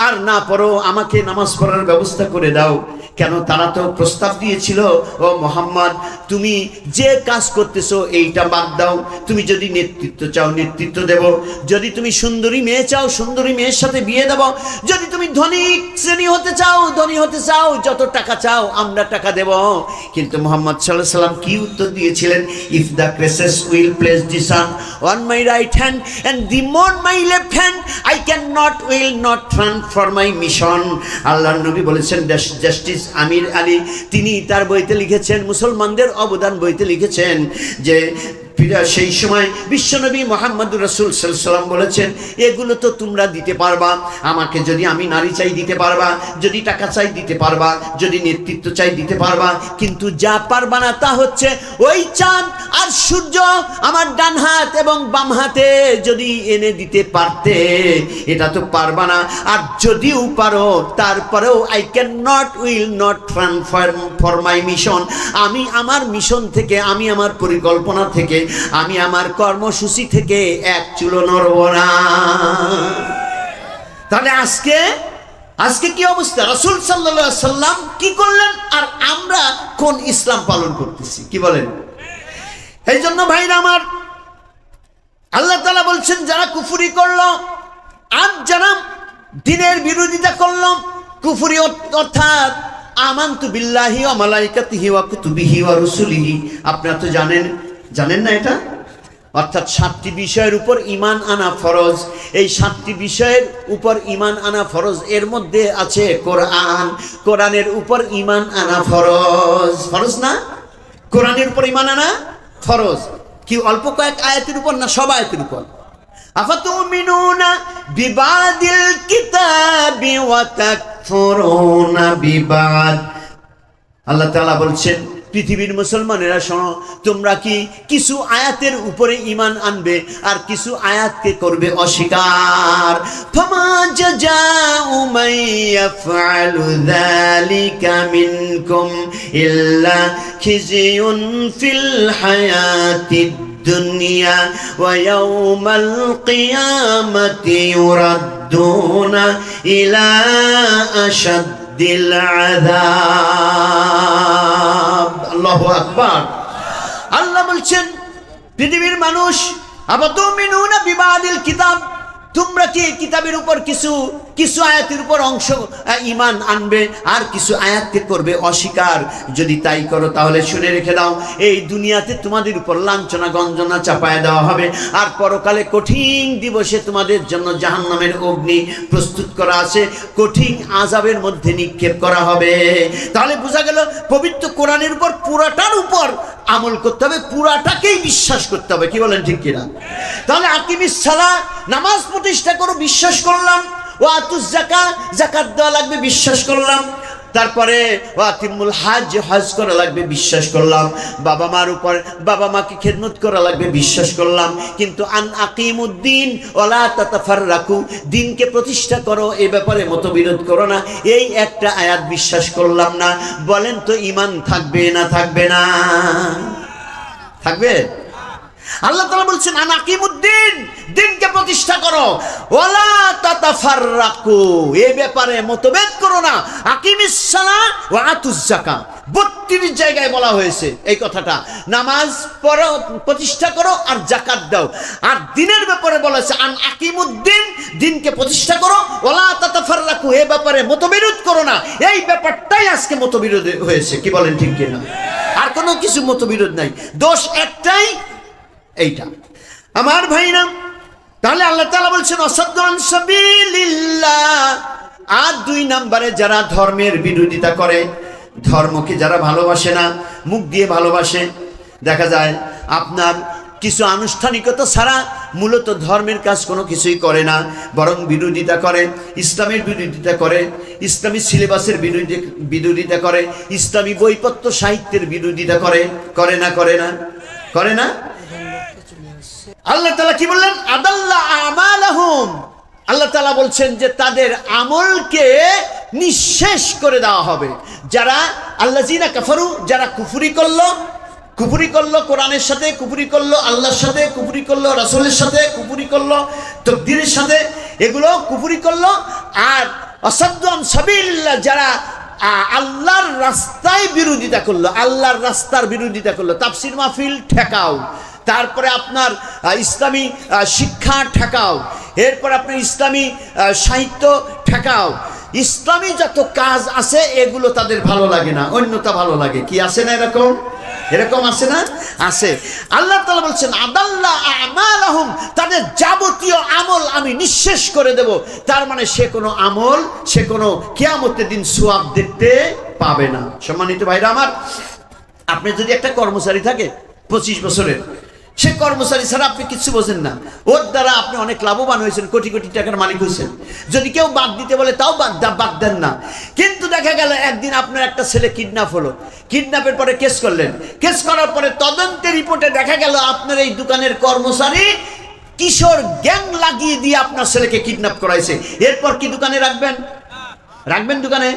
আর না পড়ো, আমাকে নামাজ পড়ার ব্যবস্থা করে দাও, কেন? তারা তো প্রস্তাব দিয়েছিল, ও মুহাম্মদ তুমি যে কাজ করতেছো এইটা বাদ দাও, তুমি যদি নেতৃত্ব চাও নেতৃত্ব দেব, যদি তুমি সুন্দরী মেয়ে চাও সুন্দরী মেয়ের সাথে বিয়ে দেব, যদি তুমি ধনী শ্রেণী হতে চাও, যত টাকা চাও আমরা টাকা দেব। কিন্তু মুহাম্মদ সাল্লাল্লাহু আলাইহি সাল্লাম কি উত্তর দিয়েছিলেন? If the Quraysh will place the sun on my right hand and the moon my left hand, I will not run for my mission. আল্লাহর নবী বলেছেন, জাস্টিস আমির আলী তিনি তার বইতে লিখেছেন, মুসলমানদের অবদান বইতে লিখেছেন যে সেই সময় বিশ্বনবী মুহাম্মদুর রাসূল সাল্লাল্লাহু আলাইহি ওয়াসাল্লাম বলেছেন, এগুলো তো তোমরা দিতে পারবা, আমাকে যদি আমি নারী চাই দিতে পারবা, যদি টাকা চাই দিতে পারবা, যদি নেতৃত্ব চাই দিতে পারবা, কিন্তু যা পারবা না তা হচ্ছে ওই চাঁদ আর সূর্য আমার ডান হাত এবং বাম হাতে যদি এনে দিতে পারতে, এটা তো পারবা না। আর যদিও পারো তারপরেও will not run for my mission, আমি আমার মিশন থেকে, আমি আমার পরিকল্পনা থেকে, আমি আমার কর্মসূচি থেকে এক চুলো নড়ব না। তাহলে আজকে কি অবস্থা? রাসূল সাল্লাল্লাহু আলাইহি সাল্লাম কি করলেন আর আমরা কোন ইসলাম পালন করতেছি? কি বলেন? এই জন্য ভাইরা আমার, আল্লাহ তাআলা বলছেন যারা কুফরি করলো আর যারা দ্বীনের বিরোধিতা করলো, কুফরি অর্থাৎ আমানতু বিল্লাহি ওয়া মালাইকাতিহি ওয়া কুতুবিহি ওয়া রুসুলিহি, আপনারা তো জানেন না এটা? অর্থাৎ 7টি বিষয়ের উপর ঈমান আনা ফরজ। এই 7টি বিষয়ের উপর ঈমান আনা ফরজ, এর মধ্যে আছে কোরআন। কোরআনের উপর ঈমান আনা ফরজ না? কোরআনের উপর ঈমান আনা ফরজ। কি অল্প কয়েক আয়াতের উপর না, সব আয়াতের উপর? আফাতুমিনুনা বিবাদিল কিতাব কিতাবি ওয়া তাকফুরুনা বিবাদ। আল্লাহ তাআলা বলছেন, পৃথিবীর মুসলমানেরা শোনো, তোমরা কি কিছু আয়াতের উপরে ঈমান আনবে আর কিছু আয়াতকে করবে অস্বীকার। ফামা জাযাউ মান ইয়াফআলু যালিকা মিনকুম ইল্লা খিজিয়ুন ফিল হায়াতিদ দুনিয়া ওয়া ইয়াউমাল কিয়ামাতি ইউরাদ্দুনা ইলা আশাদ্দিল আযাব। আল্লাহু আকবার। আল্লাহ বলছেন, পৃথিবীর মানুষ, আবাতুমিনুনা বিবাদিল কিতাব, তোমরা কি কিতাবের উপর কিছু আয়াতের উপর অংশ ঈমান আনবে আর কিছু আয়াতকে করবে অস্বীকার। যদি তাই করো তাহলে শুনে রেখে দাও, এই দুনিয়াতে তোমাদের উপর লাঞ্ছনা গঞ্জনা চাপায় দেওয়া হবে, আর পরকালে কঠিন দিবসে তোমাদের জন্য জাহান্নামের অগ্নি প্রস্তুত করা আছে, কঠিন আযাবের মধ্যে নিক্ষেপ করা হবে। তাহলে বোঝা গেল পবিত্র কোরআনের উপর পুরাটার উপর আমল করতে হবে, পুরাটাকেই বিশ্বাস করতে হবে। কি বলেন, ঠিক কিনা? তাহলে আকিমিস সালাহ, নামাজ প্রতিষ্ঠা করো, বিশ্বাস করলাম। ওয়াতুজ যাকাত, যাকাত দেওয়া লাগবে, বিশ্বাস করলাম। তারপরে ওয়াতিমুল হজ, হজ করা লাগবে, বিশ্বাস করলাম। বাবা মার উপর, বাবা মাকে খেদমত করা লাগবে, বিশ্বাস করলাম। কিন্তু আন আকিমুদ্দিন ওয়ালা তাতাফাররাকু, দিনকে প্রতিষ্ঠা করো, এই ব্যাপারে মতবিরোধ করো না, এই একটা আয়াত বিশ্বাস করলাম না। বলেন তো ঈমান থাকবে না থাকবে না? থাকবে। আল্লাহ তাআলা বলছেন, আন আকিমুদ্দিন, দিনকে প্রতিষ্ঠা করো, ওয়ালা তাতাফাররাকু, এই ব্যাপারে মতভেদ করো না। আকিমিস সালাহ ওয়া আতুজ যাকাত, 32 জায়গায় বলা হয়েছে এই কথাটা। নামাজ পড়ো, প্রতিষ্ঠা করো, আর যাকাত দাও। আর দিনের ব্যাপারে বলা হয়েছে আন আকিমুদ্দিন, দিনকে প্রতিষ্ঠা করো, ওয়ালা তাতাফাররাকু, এই ব্যাপারে মতবিরোধ করো না। এই ব্যাপারটাই আজকে মতবিরোধ হয়েছে। কি বলেন, ঠিক কিনা? আর কোনো কিছু মতবিরোধ নাই, দোষ একটাই, এইটা। আমার ভাইরা, তাহলে আল্লাহ তাআলা বলছেন অসাদ্দু আন সাবিলিল্লাহ। আর 2 নম্বরে যারা ধর্মের বিরোধিতা করে, ধর্মকে যারা ভালোবাসে না, মুখ দিয়ে ভালোবাসে, দেখা যায় আপনার কিছু আনুষ্ঠানিকতা ছাড়া মূলত ধর্মের কাজ কোনো কিছুই করে না, বরং বিরোধিতা করে, ইসলামের বিরোধিতা করে, ইসলামী সিলেবাসের বিরোধিতা করে, ইসলামী বইপত্র সাহিত্যের বিরোধিতা করে। করে না? করে না? করে না? আল্লাহ তাআলা কি বললেন? আদাল্লা আমালাহুম, আল্লাহ তাআলা বলছেন যে তাদের আমলকে নিঃশেষ করে দেওয়া হবে। যারা আল্লাযিনা কাফারু, যারা কুফরি করলো কোরআনের সাথে, কুফরি করলো আল্লাহর সাথে, কুফরি করলো রাসূলের সাথে, কুফরি করলো তাকদীরের সাথে, এগুলো কুফরি করলো। আর অসাদ্দু আন সাবিলিল্লাহ, যারা আল্লাহর রাস্তায় বিরোধিতা করলো, আল্লাহর রাস্তার বিরোধিতা করলো, তাফসীর মাহফিল ঠেকাও, তারপরে আপনার ইসলামী শিক্ষা ঠেকাও, এরপর আপনার ইসলামী সাহিত্য ঠেকাও, ইসলামী যত কাজ আছে এগুলো তাদের ভালো লাগে না, অন্যটা ভালো লাগে। কি আছে না এরকম? এরকম আছে না? আছে। আল্লাহ তাআলা বলছেন আদাল্লা আমালাহুম, তাদের যাবতীয় আমল আমি নিঃশেষ করে দেব। তার মানে সে কোনো আমল, সে কোনো কিয়ামতের দিন সওয়াব দেখতে পাবে না। সম্মানিত ভাইরা আমার, আপনি যদি একটা কর্মচারী থাকে 25 বছরের, সে কর্মচারী ছাড়া আপনি কিছু বোঝেন না, ওর দ্বারা আপনি অনেক লাভবান হয়েছেন, কোটি কোটি টাকার মালিক হয়েছেন। যদি কেউ বাদ দিতে বলে তাও বাদ দেন না। কিন্তু দেখা গেল একদিন আপনার একটা ছেলে কিডন্যাপ হলো, কিডন্যাপের পরে কেস করলেন, কেস করার পরে তদন্তের রিপোর্টে দেখা গেল আপনার এই দোকানের কর্মচারী কিশোর গ্যাং লাগিয়ে দিয়ে আপনার ছেলেকে কিডন্যাপ করাইছে। এরপর কি দোকানে রাখবেন? দোকানে?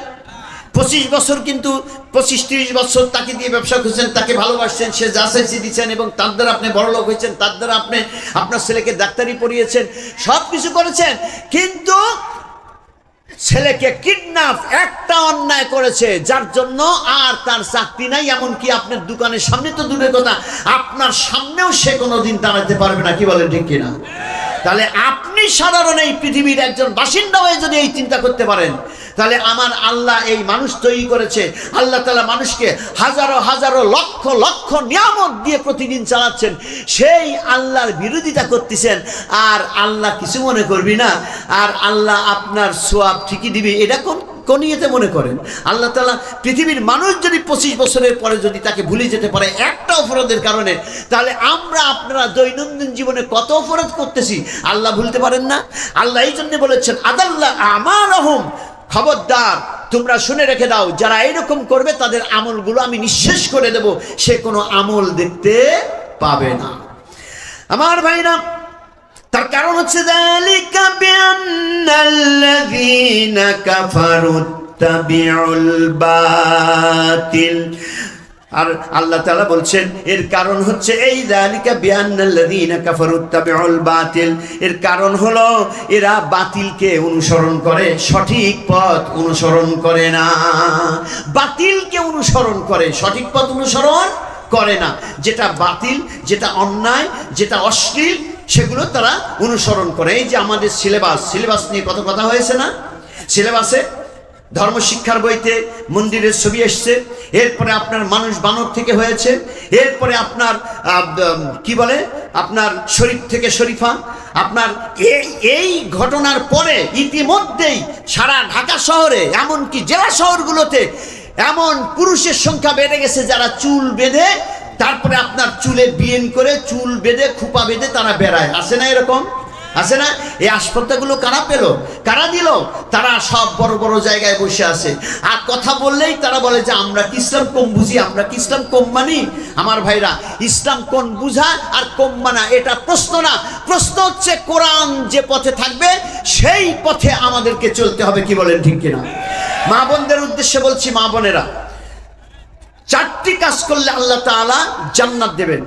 25 বছর, কিন্তু 25-30 বছর তাকে দিয়ে ব্যবসা করছেন, তাকে ভালোবাসছেন, সে যা চাইছে দিচ্ছেন, এবং তার দ্বারা আপনি বড়লোক হয়েছেন, তার দ্বারা আপনি আপনার ছেলেকে ডাক্তারি পড়িয়েছেন, সব কিছু করেছেন। কিন্তু ছেলেকে কিডন্যাপ একটা অন্যায় করেছে, যার জন্য আর তার চাকরি নাই। এমনকি আপনার দোকানের সামনে তো দূরের কথা, আপনার সামনেও সে কোনোদিন দাঁড়াতে পারবে না। কি বলেন, ঠিক কিনা? তাহলে আপনি সাধারণ এই পৃথিবীর একজন বাসিন্দা হয়ে যদি এই চিন্তা করতে পারেন, তাহলে আমার আল্লাহ এই মানুষ তৈরি করেছে। আল্লাহ তাআলা মানুষকে হাজারো হাজারো লক্ষ লক্ষ নিয়ামত দিয়ে প্রতিদিন চালাচ্ছেন, সেই আল্লাহর বিরোধিতা করতেছেন, আর আল্লাহ কিছু মনে করবি না, আর আল্লাহ আপনার সওয়াব ঠিকই দিবে। এটা কোন ইয়েতে মনে করেন আল্লাহ তাআলা পৃথিবীর মানুষ যদি 25 বছরের পরে যদি তাকে ভুলে যেতে পারে একটা অপরাধের কারণে, তাহলে আমরা আপনারা দৈনন্দিন জীবনে কত অপরাধ করতেছি আল্লাহ ভুলতে পারেন না? আল্লাহ এই জন্য বলেছেন আদাল্লাহ আমালহুম, খবরদার তোমরা শুনে রেখে দাও, যারা এরকম করবে তাদের আমলগুলো আমি নিঃশেষ করে দেব, সে কোনো আমল দেখতে পাবে না। আমার ভাইরা, তার কারণ হচ্ছে যালিকা বিআন্নাল্লাযীনা কাফারু তাবিউল বাতিল। আর আল্লাহ তাআলা বলছেন এর কারণ হচ্ছে এই যালিকা বিআন্নাল্লাযীনা কাফারু তাবিউল বাতিল, এর কারণ হলো এরা বাতিলকে অনুসরণ করে, সঠিক পথ অনুসরণ করে না। বাতিলকে অনুসরণ করে, সঠিক পথ অনুসরণ করে না। যেটা বাতিল, যেটা অন্যায়, যেটা অশ্লীল, সেগুলো তারা অনুসরণ করে। এই যে আমাদের সিলেবাস নিয়ে কত কথা হয়েছে না? সিলেবাসে ধর্মশিক্ষার বইতে মন্দিরের ছবি এসছে, এরপরে আপনার মানুষ বানর থেকে হয়েছে, এরপরে আপনার কি বলে আপনার শরীফ থেকে শরীফা। আপনার এই ঘটনার পরে ইতিমধ্যেই সারা ঢাকা শহরে এমনকি জেলা শহরগুলোতে এমন পুরুষের সংখ্যা বেড়ে গেছে যারা চুল বেঁধে, তারপরে আপনার চুলে বিয়েন করে, চুল বেঁধে খোপা বেঁধে তারা বেড়ায়। আসে না এরকম? আছে না? এই আসপত্তাগুলো কারা পেল, কারা দিল? তারা সব বড় বড় জায়গায় বসে আছে, আর কথা বললেই তারা বলে যে আমরা কি ইসলাম কম বুঝি, আমরা কি ইসলাম কম মানি। আমার ভাইরা, ইসলাম কোন বুঝা আর কম মানা এটা প্রশ্ন না, প্রশ্ন হচ্ছে কোরআন যে পথে থাকবে সেই পথে আমাদেরকে চলতে হবে। কি বলেন, ঠিক কিনা? মা বোনদের উদ্দেশ্যে বলছি, মা বোনেরা, 4টি কাজ করলে আল্লাহ তাআলা জান্নাত দেবেন।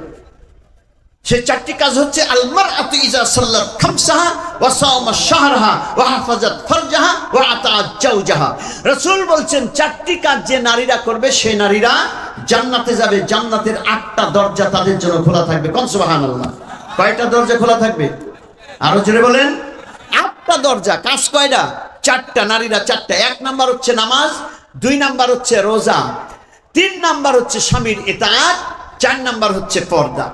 সেই 4টি কাজ হচ্ছে আল মারআতু ইজা সাল্লাত খামসাহা ওয়া সাওমা শাহরাহা ওয়া হাফাজাত ফারজাহা ওয়া আতাআত জাওজাহা। রাসূল বলছেন 4টি কাজ যে নারীরা করবে সেই নারীরা জান্নাতে যাবে। জান্নাতের 8টা দরজা তাদের জন্য খোলা থাকবে। কোন সুবহানাল্লাহ। কয়টা দরজা খোলা থাকবে? আরো জোরে বলেন। 8টা দরজা। কাজ কয়টা? 4টা। নারীরা 4টা। 1 নাম্বার হচ্ছে নামাজ, 2 নাম্বার হচ্ছে রোজা, 3 নাম্বার হচ্ছে স্বামীর ইতাআত, 4 নাম্বার হচ্ছে পর্দা।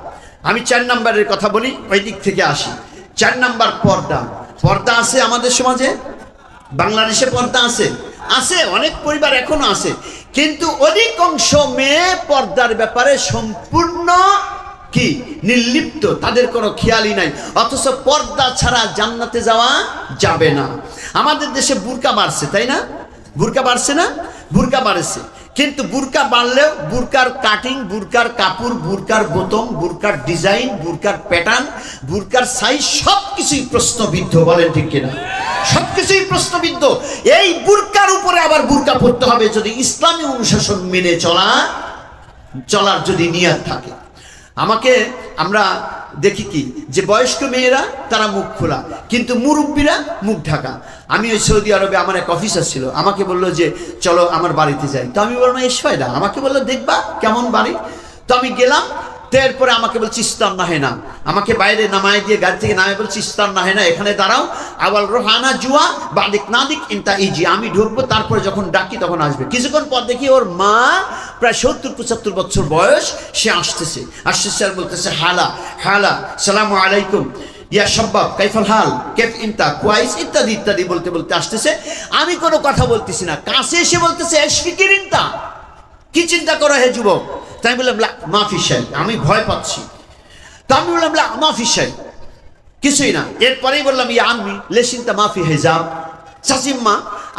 আমি 4 নাম্বারের কথা বলি, ওই দিক থেকে আসি। 4 নাম্বার পর্দা। পর্দা আছে আমাদের সমাজে, বাংলাদেশে পর্দা আছে, আছে অনেক পরিবার এখনো আছে, কিন্তু অধিকাংশ মেয়ে পর্দার ব্যাপারে সম্পূর্ণ কি নির্লিপ্ত, তাদের কোনো খেয়ালই নাই। অথচ পর্দা ছাড়া জান্নাতে যাওয়া যাবে না। আমাদের দেশে বুরকা বাড়ছে, তাই না? বুরকা বাড়ছে না? বুরকা বাড়ছে, কিন্তু বুরকা বাড়লেও বুরকার কাটিং, বুরকার কাপড়, বুরকার বোতাম, বুরকার ডিজাইন, বুরকার প্যাটার্ন, বুরকার সাইজ সবকিছুই প্রশ্নবিদ্ধ। বলেন ঠিক কিনা? সবকিছুই প্রশ্নবিদ্ধ। এই বুরকার উপরে আবার বুরকা পড়তে হবে যদি ইসলামী অনুশাসন মেনে চলার যদি নিয়ত থাকে। আমরা দেখি কি যে বয়স্ক মেয়েরা তারা মুখ খোলা, কিন্তু মুরব্বীরা মুখ ঢাকা। আমি ওই সৌদি আরবে আমার এক অফিসার ছিল, আমাকে বললো যে চলো আমার বাড়িতে যাই। তো আমি বললাম এস ফায়দা, আমাকে বললো দেখবা কেমন বাড়ি। তো আমি গেলাম, তো এরপরে আমাকে বলছি ইস্তার না হয় না, আমাকে বাইরে নামায় দিয়ে গাড়ি থেকে নামে বলছি ইস্তার না হয় না, এখানে দাঁড়াও। আওয়াল রোহানা জুয়া বাদিক নাদিক ইন্তা ইজি, আমি ঢুকবো, তারপরে যখন ডাকি তখন আসবে। কিছুক্ষণ পর দেখি ওর মা প্রায় 70-75 বছর বয়স, সে আসতেছে আর বলতেছে হালা হালা সালামু আলাইকুম ইয়া শাবাব কাইফাল হাল কেফ ইনতা কুয়াইস ইত্যাদি ইত্যাদি বলতে বলতে আসতেছে। আমি কোনো কথা বলতেছি না, কাছে এসে বলতেছে এশফিকির ইনতা, কি চিন্তা করো হে যুবক? তাই বললাম লা মাফি শাই, আমি ভয় পাচ্ছি। তো আমি বললাম লা মাফি শাই, কিছুই না। এরপরেই বললাম ইয়া আম্মি লেশিনতা মাফি হিজাব, চাচিম্মা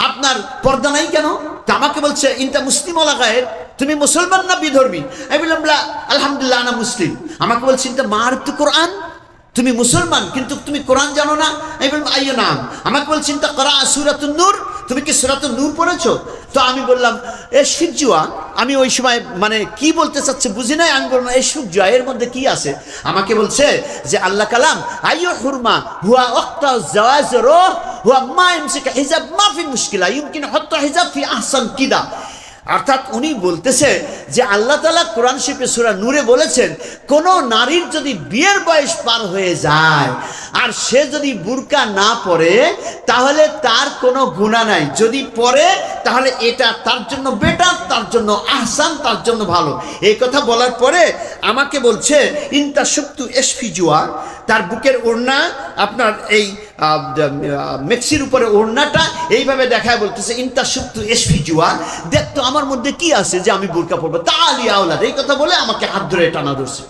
আপনার পর্দা নাই কেন? তা আমাকে বলছে ইনতা মুসলিম ওলাগায়ের, তুমি মুসলমান না বিধর্মী? আমি বললাম লা আলহামদুলিল্লাহ আনা মুসলিম। আমাকে বলছে ইনতা মারতু কোরআন, তুমি মুসলমান কিন্তু তুমি কোরআন জানো না? আমি বললাম আইয়ো নাম। আমাকে বলছেন তা করা সূরাতুন নূর, তুমি কি সূরাতুন নূর পড়েছো? তো আমি বললাম এ শিখজুয়া, আমি ওই সময় মানে কি বলতে চাচ্ছে বুঝি নাই। আমি বললাম এই শিখজুয়া, এর মধ্যে কি আছে? আমাকে বলছে যে আল্লাহ কালাম আইয়ো হুরমা হুয়া ওয়াক্তা জাওয়াজ রূহ হুয়া মা ইমসিকা হিজাব মা ফি মুশকিলা ইমকিন হাত্তা হিজাব ফি আহসান কিদা। অর্থাৎ উনি বলতেছে যে আল্লাহ তাআলা কোরআন শরীফে সূরা নূরে বলেছেন কোন নারীর যদি বিয়ের বয়স পার হয়ে যায় আর সে যদি বুরকা না পরে তাহলে তার কোনো গুনাহ নাই, যদি পরে তাহলে এটা তার জন্য বেটার, তার জন্য আহসান, তার জন্য ভালো। এই কথা বলার পরে আমাকে বলছে ইনতা সুক্তু এসফিজুয়া, তার বুকের ওড়না আপনার এই মেক্সির উপরে ওড়নাটা এইভাবে দেখায় বলতেছে ইনতা সুক্তু এসফিজুয়া, দেখ তো আমার মধ্যে কি আছে যে আমি বুরকা পরবো, তালি আওলাদ, এই কথা বলে আমাকে হাত ধরে টানা ধরছে।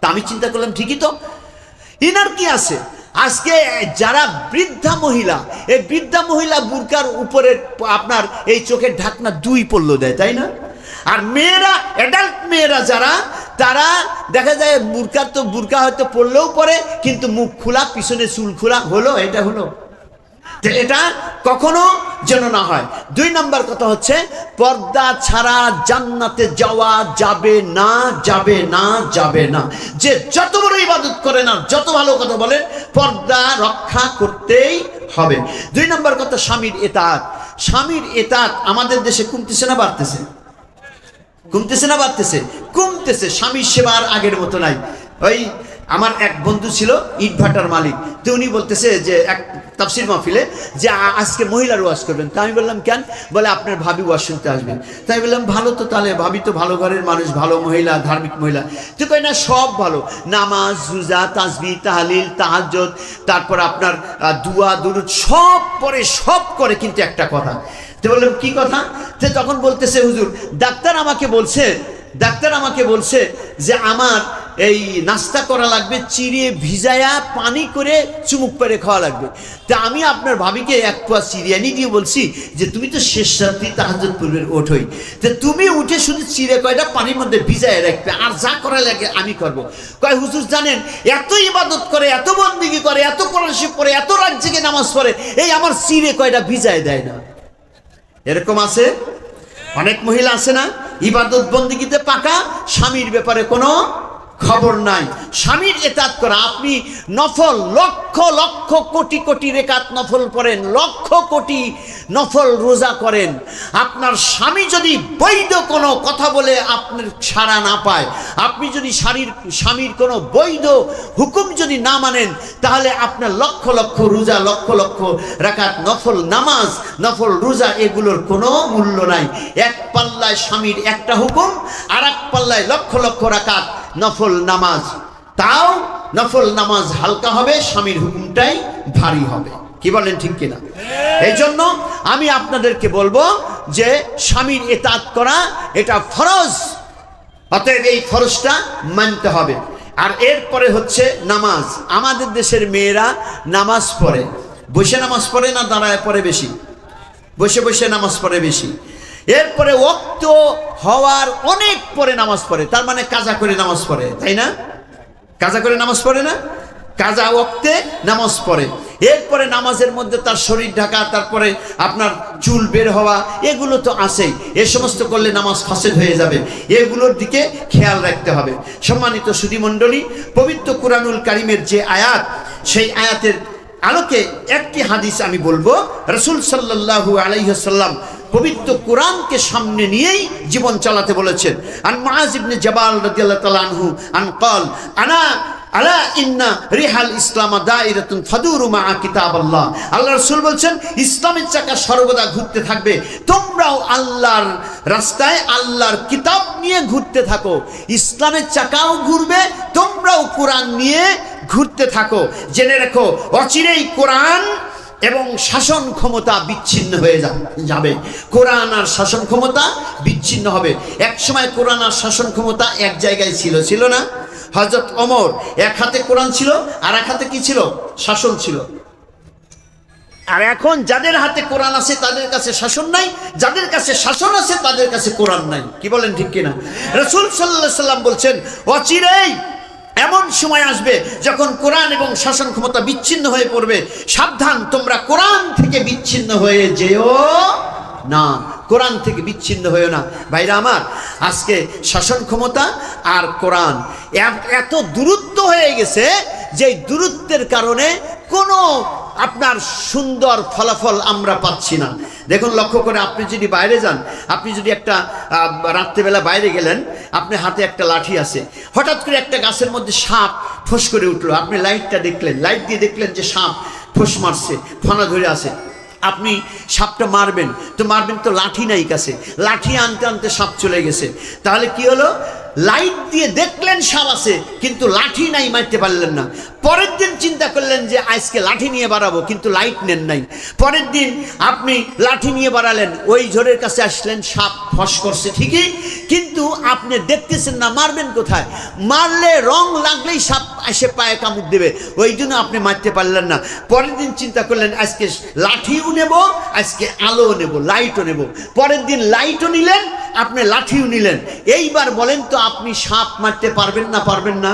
তা আমি চিন্তা করলাম ঠিকই তো, ইনার কি আছে। আজকে যারা বৃদ্ধা মহিলা, এই বৃদ্ধা মহিলা বুরকার উপরে আপনার এই চোখের ঢাকনা 2 পল্ল দেয়, তাই না? আর মেয়েরা, অ্যাডাল্ট মেয়েরা যারা, তারা দেখা যায় বুরকার তো বুরকা হয়তো পড়লেও পরে, কিন্তু মুখ খোলা, পিছনে চুল খোলা, হলো এটা হলো। এটা কখনো যেন না হয়। 2 নম্বর কথা হচ্ছে পর্দা ছাড়া জান্নাতে যাওয়া যাবে না, যাবে না, যাবে না। যে যত বড় ইবাদত করে না, যত ভালো কথা বলেন, পর্দা রক্ষা করতেই হবে। 2 নম্বর কথা স্বামীর এতাত। স্বামীর এতাত আমাদের দেশে কমতেছে না বাড়তেছে? কমতেছে না বাড়তেছে? কমতেছে। স্বামীর সেবা আর আগের মতো নাই। ওই আমার এক বন্ধু ছিল ইটভাটার মালিক, তো উনি বলতেছে যে এক তাফসির মাহফিলে যে আজকে মহিলার ওয়াজ করবেন। তা আমি বললাম কেন? বলে আপনার ভাবি ওয়াজ শুনতে আসবেন। তাই বললাম ভালো তো, তাহলে ভাবি তো ভালো ঘরের মানুষ, ভালো মহিলা, ধার্মিক মহিলা। তো কই না, সব ভালো, নামাজ, রোজা, তাসবিহ, তাহলিল, তাহাজ্জুদ, তারপর আপনার দুয়া, দুরুদ সব পড়ে, সব করে, কিন্তু একটা কথা। তো বললাম কি কথা? তো তখন বলতেছে হুজুর, ডাক্তার আমাকে বলছে যে আমার এই নাস্তা করা লাগবে, চিড়ে ভিজায়া পানি করে চুমুক পেরে খাওয়া লাগবে। তা আমি আপনার ভাবিকে 1 পোয়া চিড়িয়ানি দিয়ে বলছি যে তুমি তো শেষ রাত্রি তাহাজ্জুদ পূর্বের ওঠোই, তা তুমি উঠে শুধু চিড়ে কয়টা পানির মধ্যে ভিজায় রাখবে, আর যা করা লাগে আমি করব। কয় হুজুর জানেন, এত ইবাদত করে, এত বন্দেগী করে, এত কোরআন শরীফ পড়ে, এত রাত জেগে নামাজ পড়ে, এই আমার চিড়ে কয়টা ভিজায় দেয় না। এরকম আছে অনেক মহিলা, আছে না, ইবাদত বন্দেগীতে পাকা, স্বামীর ব্যাপারে কোনো খবর নাই। স্বামীর এতাত করা, আপনি নফল লক্ষ লক্ষ কোটি কোটি রেকাত নফল পড়েন, লক্ষ কোটি নফল রোজা করেন, আপনার স্বামী যদি বৈধ কোনো কথা বলে আপনার সাড়া না পায়, আপনি যদি স্বামীর কোনো বৈধ হুকুম যদি না মানেন, তাহলে আপনার লক্ষ লক্ষ রোজা, লক্ষ লক্ষ রাকাত নফল নামাজ, নফল রোজা, এগুলোর কোনো মূল্য নাই। এক পাল্লায় স্বামীর একটা হুকুম, আর এক পাল্লায় লক্ষ লক্ষ রাকাত নফল নামাজ, তাও নফল নামাজ হালকা হবে, স্বামীর হুকুমটাই ভারী হবে। কি বলেন, ঠিক কিনা? এই জন্য আমি আপনাদেরকে বলবো যে স্বামীর এতাত করা এটা ফরজ, অতএব এই ফরজটা মানতে হবে। আর এরপরে হচ্ছে নামাজ। আমাদের দেশের মেয়েরা নামাজ পড়ে, বসে নামাজ পড়ে না দাঁড়ায় পড়ে বেশি? বসে বসে নামাজ পড়ে বেশি। এরপরে ওয়াক্ত হওয়ার অনেক পরে নামাজ পড়ে, তার মানে কাজা করে নামাজ পড়ে, তাই না? কাজা করে নামাজ পড়ে না, কাজা ওয়াক্তে নামাজ পড়ে। এরপরে নামাজের মধ্যে তার শরীর ঢাকা, তারপরে আপনার চুল বের হওয়া, এগুলো তো আছেই। এ সমস্ত করলে নামাজ ফাসেদ হয়ে যাবে, এগুলোর দিকে খেয়াল রাখতে হবে। সম্মানিত সুধী মণ্ডলী, পবিত্র কুরআনুল কারীমের যে আয়াত, সেই আয়াতের আলোকে একটি হাদিস আমি বলবো। রাসূল সাল্লাল্লাহু আলাইহি ওয়াসাল্লাম পবিত্র কোরআনকে সামনে নিয়েই জীবন চালাতে বলেছেন। আন মুআজ ইবনে জাবাল রাদিয়াল্লাহু তাআলা আনহু আন ক্বাল আলা ইন্না রিহাল ইসলাম দাইরাতুন ফাদুরু মা কিতাবাল্লাহ। আল্লাহ রাসূল বলছেন, ইসলামের চাকা সর্বদা ঘুরতে থাকবে, তোমরাও আল্লাহর রাস্তায় আল্লাহর কিতাব নিয়ে ঘুরতে থাকো। ইসলামের চাকাও ঘুরবে, তোমরাও কোরআন নিয়ে ঘুরতে থাকো। জেনে রেখো, অচিরেই কোরআন এবং শাসন ক্ষমতা বিচ্ছিন্ন হয়ে যাবে। কোরআন আর শাসন ক্ষমতা বিচ্ছিন্ন হবে। এক সময় কোরআন আর শাসন ক্ষমতা এক জায়গায় ছিল না? হযরত ওমর এক হাতে কোরআন ছিল, আর এক হাতে কি ছিল? শাসন ছিল। আর এখন যাদের হাতে কোরআন আছে তাদের কাছে শাসন নাই, যাদের কাছে শাসন আছে তাদের কাছে কোরআন নাই। কি বলেন, ঠিক কিনা? রাসূল সাল্লাল্লাহু আলাইহি ওয়াসাল্লাম বলছেন, অচিরেই এমন সময় আসবে যখন কোরআন এবং শাসন ক্ষমতা বিচ্ছিন্ন হয়ে পড়বে। সাবধান, তোমরা কোরআন থেকে বিচ্ছিন্ন হয়ে যেও না। কোরআন থেকে বিচ্ছিন্ন হয়েও না। ভাইরা আমার, আজকে শাসন ক্ষমতা আর কোরআন এত দূরত্ব হয়ে গেছে যে দূরত্বের কারণে কোনো আপনার সুন্দর ফলাফল আমরা পাচ্ছি না। দেখুন, লক্ষ্য করে আপনি যদি বাইরে যান, আপনি যদি একটা রাত্রেবেলা বাইরে গেলেন, আপনার হাতে একটা লাঠি আছে, হঠাৎ করে একটা গাছের মধ্যে সাপ ফোঁস করে উঠলো, আপনি লাইটটা দেখলেন, লাইট দিয়ে দেখলেন যে সাপ ফোঁস মারছে, ফনা ধরে আছে। আপনি সাপটা মারবেন তো লাঠি নাই কাছে, লাঠি আনতে আনতে সাপ চলে গেছে। তাহলে কি হলো? লাইট দিয়ে দেখলেন সাপ আছে, কিন্তু লাঠি নাই, মারতে পারলেন না। পরের দিন চিন্তা করলেন যে আজকে লাঠি নিয়ে বাড়াবো, কিন্তু লাইট নেন নাই। পরের দিন আপনি লাঠি নিয়ে বাড়ালেন, ওই ঝোড়ের কাছে আসলেন, সাপ ফস করছে ঠিকই, কিন্তু আপনি দেখতেছেন না, মারবেন কোথায়? মারলে রং লাগলেই সাপ এসে পায়ে কামড় দেবে, ওই জন্য আপনি মারতে পারলেন না। পরের দিন চিন্তা করলেন আজকে লাঠিও নেব, আজকে আলোও নেব, লাইটও নেব। পরের দিন লাইটও নিলেন, আপনি লাঠিও নিলেন। এইবার বলেন তো আপনি সাপ মারতে পারবেন না? পারবেন না?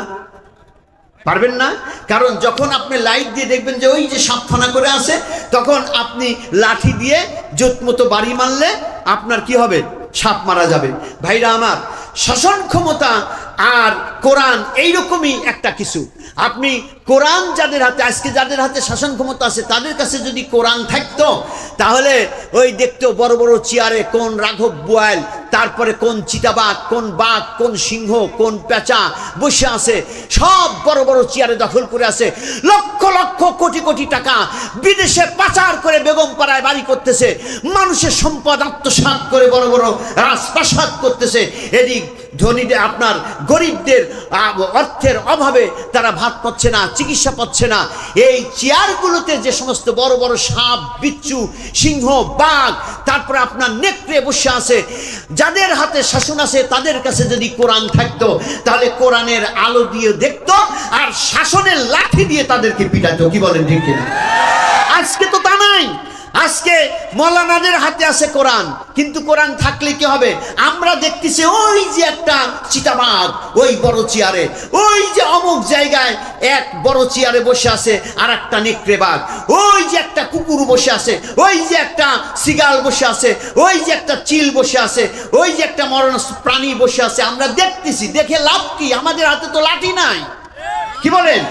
পারবেন না। কারণ যখন আপনি লাইট দিয়ে দেখবেন যে ওই যে সাপ ফানা করে আছে, তখন আপনি লাঠি দিয়ে জোত মতো বাড়ি মারলে আপনার কি হবে? সাপ মারা যাবে। ভাইরা আমার, শাসন ক্ষমতা আর কোরআন এইরকমই একটা কিছু। আপনি কোরআন যাদের হাতে, আজকে যাদের হাতে শাসন ক্ষমতা আছে, তাদের কাছে যদি কোরআন থাকতো, তাহলে ওই দেখতো বড় বড় চেয়ারে কোন রাঘব বোয়াল, তারপরে কোন চিতাবাঘ, কোন বাঘ, কোন সিংহ, কোন পেঁচা বসে আছে, সব বড় বড় চেয়ারে দখল করে আছে। লক্ষ লক্ষ কোটি কোটি টাকা বিদেশে পাচার করে বেগম পাড়ায় বাড়ি করতেছে, মানুষের সম্পদ আত্মসাৎ করে বড় বড় রাজপ্রাসাদ করতেছে। এদিক ধনীদের, আপনার গরিবদের অর্থের অভাবে তারা ভাত পাচ্ছে না, চিকিৎসা পাচ্ছে না। এই চেয়ারগুলোতে যে সমস্ত বড় বড় সাপ, বিচ্ছু, সিংহ, বাঘ, তারপরে আপনার নেকড়ে বসে আছে, যাদের হাতে শাসন আছে, তাদের কাছে যদি কোরআন থাকতো, তাহলে কোরআনের আলো দিয়ে দেখতো আর শাসনের লাঠি দিয়ে তাদেরকে পিটাতো। কি বলেন, ঠিক কিনা? আজকে তো তা নাই। আজকে মৌলানাদের হাতে আছে কোরআন, কিন্তু কোরআন থাকলে কি হবে? আমরা দেখতেছি ওই যে একটা চিতাবাঘ ওই বড় চেয়ারে, ওই যে অমুক জায়গায় এক বড় চেয়ারে বসে আছে আর একটা নেকড়ে বাঘ, ওই যে একটা কুকুর বসে আছে, ওই যে একটা সিগাল বসে আছে, ওই যে একটা চিল বসে আছে, ওই যে একটা মরণ প্রাণী বসে আছে। আমরা দেখতেছি, দেখে লাভ কি? আমাদের হাতে তো লাঠি নাই। কি বলেন?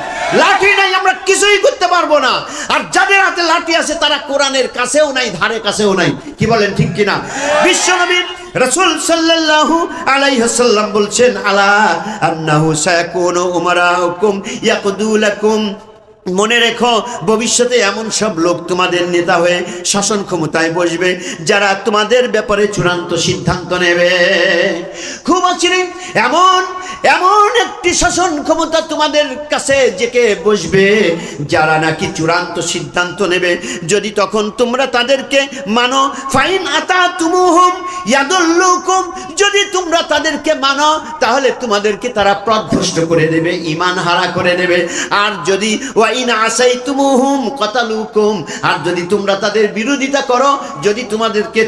লাঠি নাই, আমরা কিছুই করতে পারবো না। আর যাদের হাতে লাঠি আছে তারা কোরআনের কাছেও নাই, ধারে কাছেও নাই। কি বলেন, ঠিক কিনা? বিশ্বনবী রাসূল সাল্লাল্লাহু আলাইহি ওয়াসাল্লাম বলছেন, আলা আন্নাহু সায়াকুনু উমারাউকুম ইয়াকদুলাকুম, মনে রেখো, ভবিষ্যতে এমন সব লোক তোমাদের নেতা হয়ে শাসন ক্ষমতায় বসবে, যারা তোমাদের ব্যাপারে চূড়ান্ত সিদ্ধান্ত নেবে। খুব অচিরে এমন এমন একটি শাসন ক্ষমতা তোমাদের কাছে জেকে বসবে, যারা নাকি চূড়ান্ত সিদ্ধান্ত নেবে। যদি তখন তোমরা তাদেরকে মানো, ফাইন আতাতুমুহুম ইয়াদুল্লুকুম, যদি তোমরা তাদেরকে মানো, তাহলে তোমাদেরকে তারা পথভ্রষ্ট করে দেবে, ঈমান হারা করে দেবে। আর যদি ওয়াইন আসাইতুমুহুম কাতালুকুম, আর যদি তোমরা তাদের বিরোধিতা করো, যদি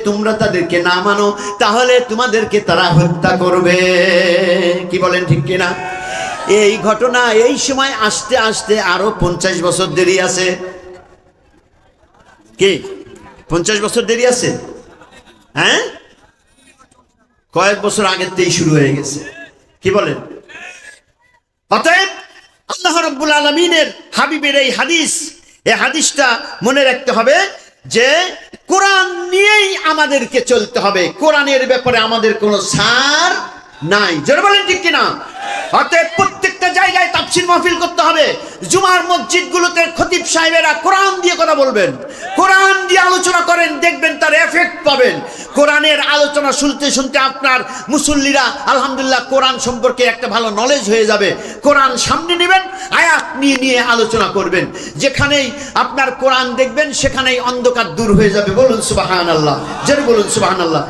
তোমরা তাদেরকে না মানো, তাহলে তোমাদেরকে তারা হত্যা করবে। কি বলেন, ঠিক কিনা? এই ঘটনা এই সময় আসতে আসতে আরো 50 বছর দেরি আছে। কি 50 বছর দেরি আছে? হ্যাঁ, কয়েক বছর আগের থেকেই শুরু হয়ে গেছে। কি বলেন? অতএব আল্লাহ রাব্বুল আলামিনের হাবিবের এই হাদিসটা মনে রাখতে হবে যে কোরআন নিয়েই আমাদেরকে চলতে হবে, কোরআনের ব্যাপারে আমাদের কোনো ছাড় নাই। যারা বলেন ঠিক কিনা? অতএব প্রত্যেকটা জায়গায় তাফসীর মাহফিল করতে হবে। জুমার মসজিদগুলোতে খতিব সাহেবেরা কোরআন দিয়ে কথা বলবেন, কোরআন দিয়ে আলোচনা করেন, দেখবেন তার এফেক্ট পাবেন। কোরআনের আলোচনা শুনতে শুনতে আপনার মুসল্লিরা আলহামদুলিল্লাহ কোরআন সম্পর্কে একটা ভালো নলেজ হয়ে যাবে। কোরআন সামনে নেবেন, আয়াত নিয়ে নিয়ে আলোচনা করবেন। যেখানেই আপনার কোরআন দেখবেন, সেখানেই অন্ধকার দূর হয়ে যাবে। বলুন সুবহানাল্লাহ, জোরে বলুন সুবহানাল্লাহ।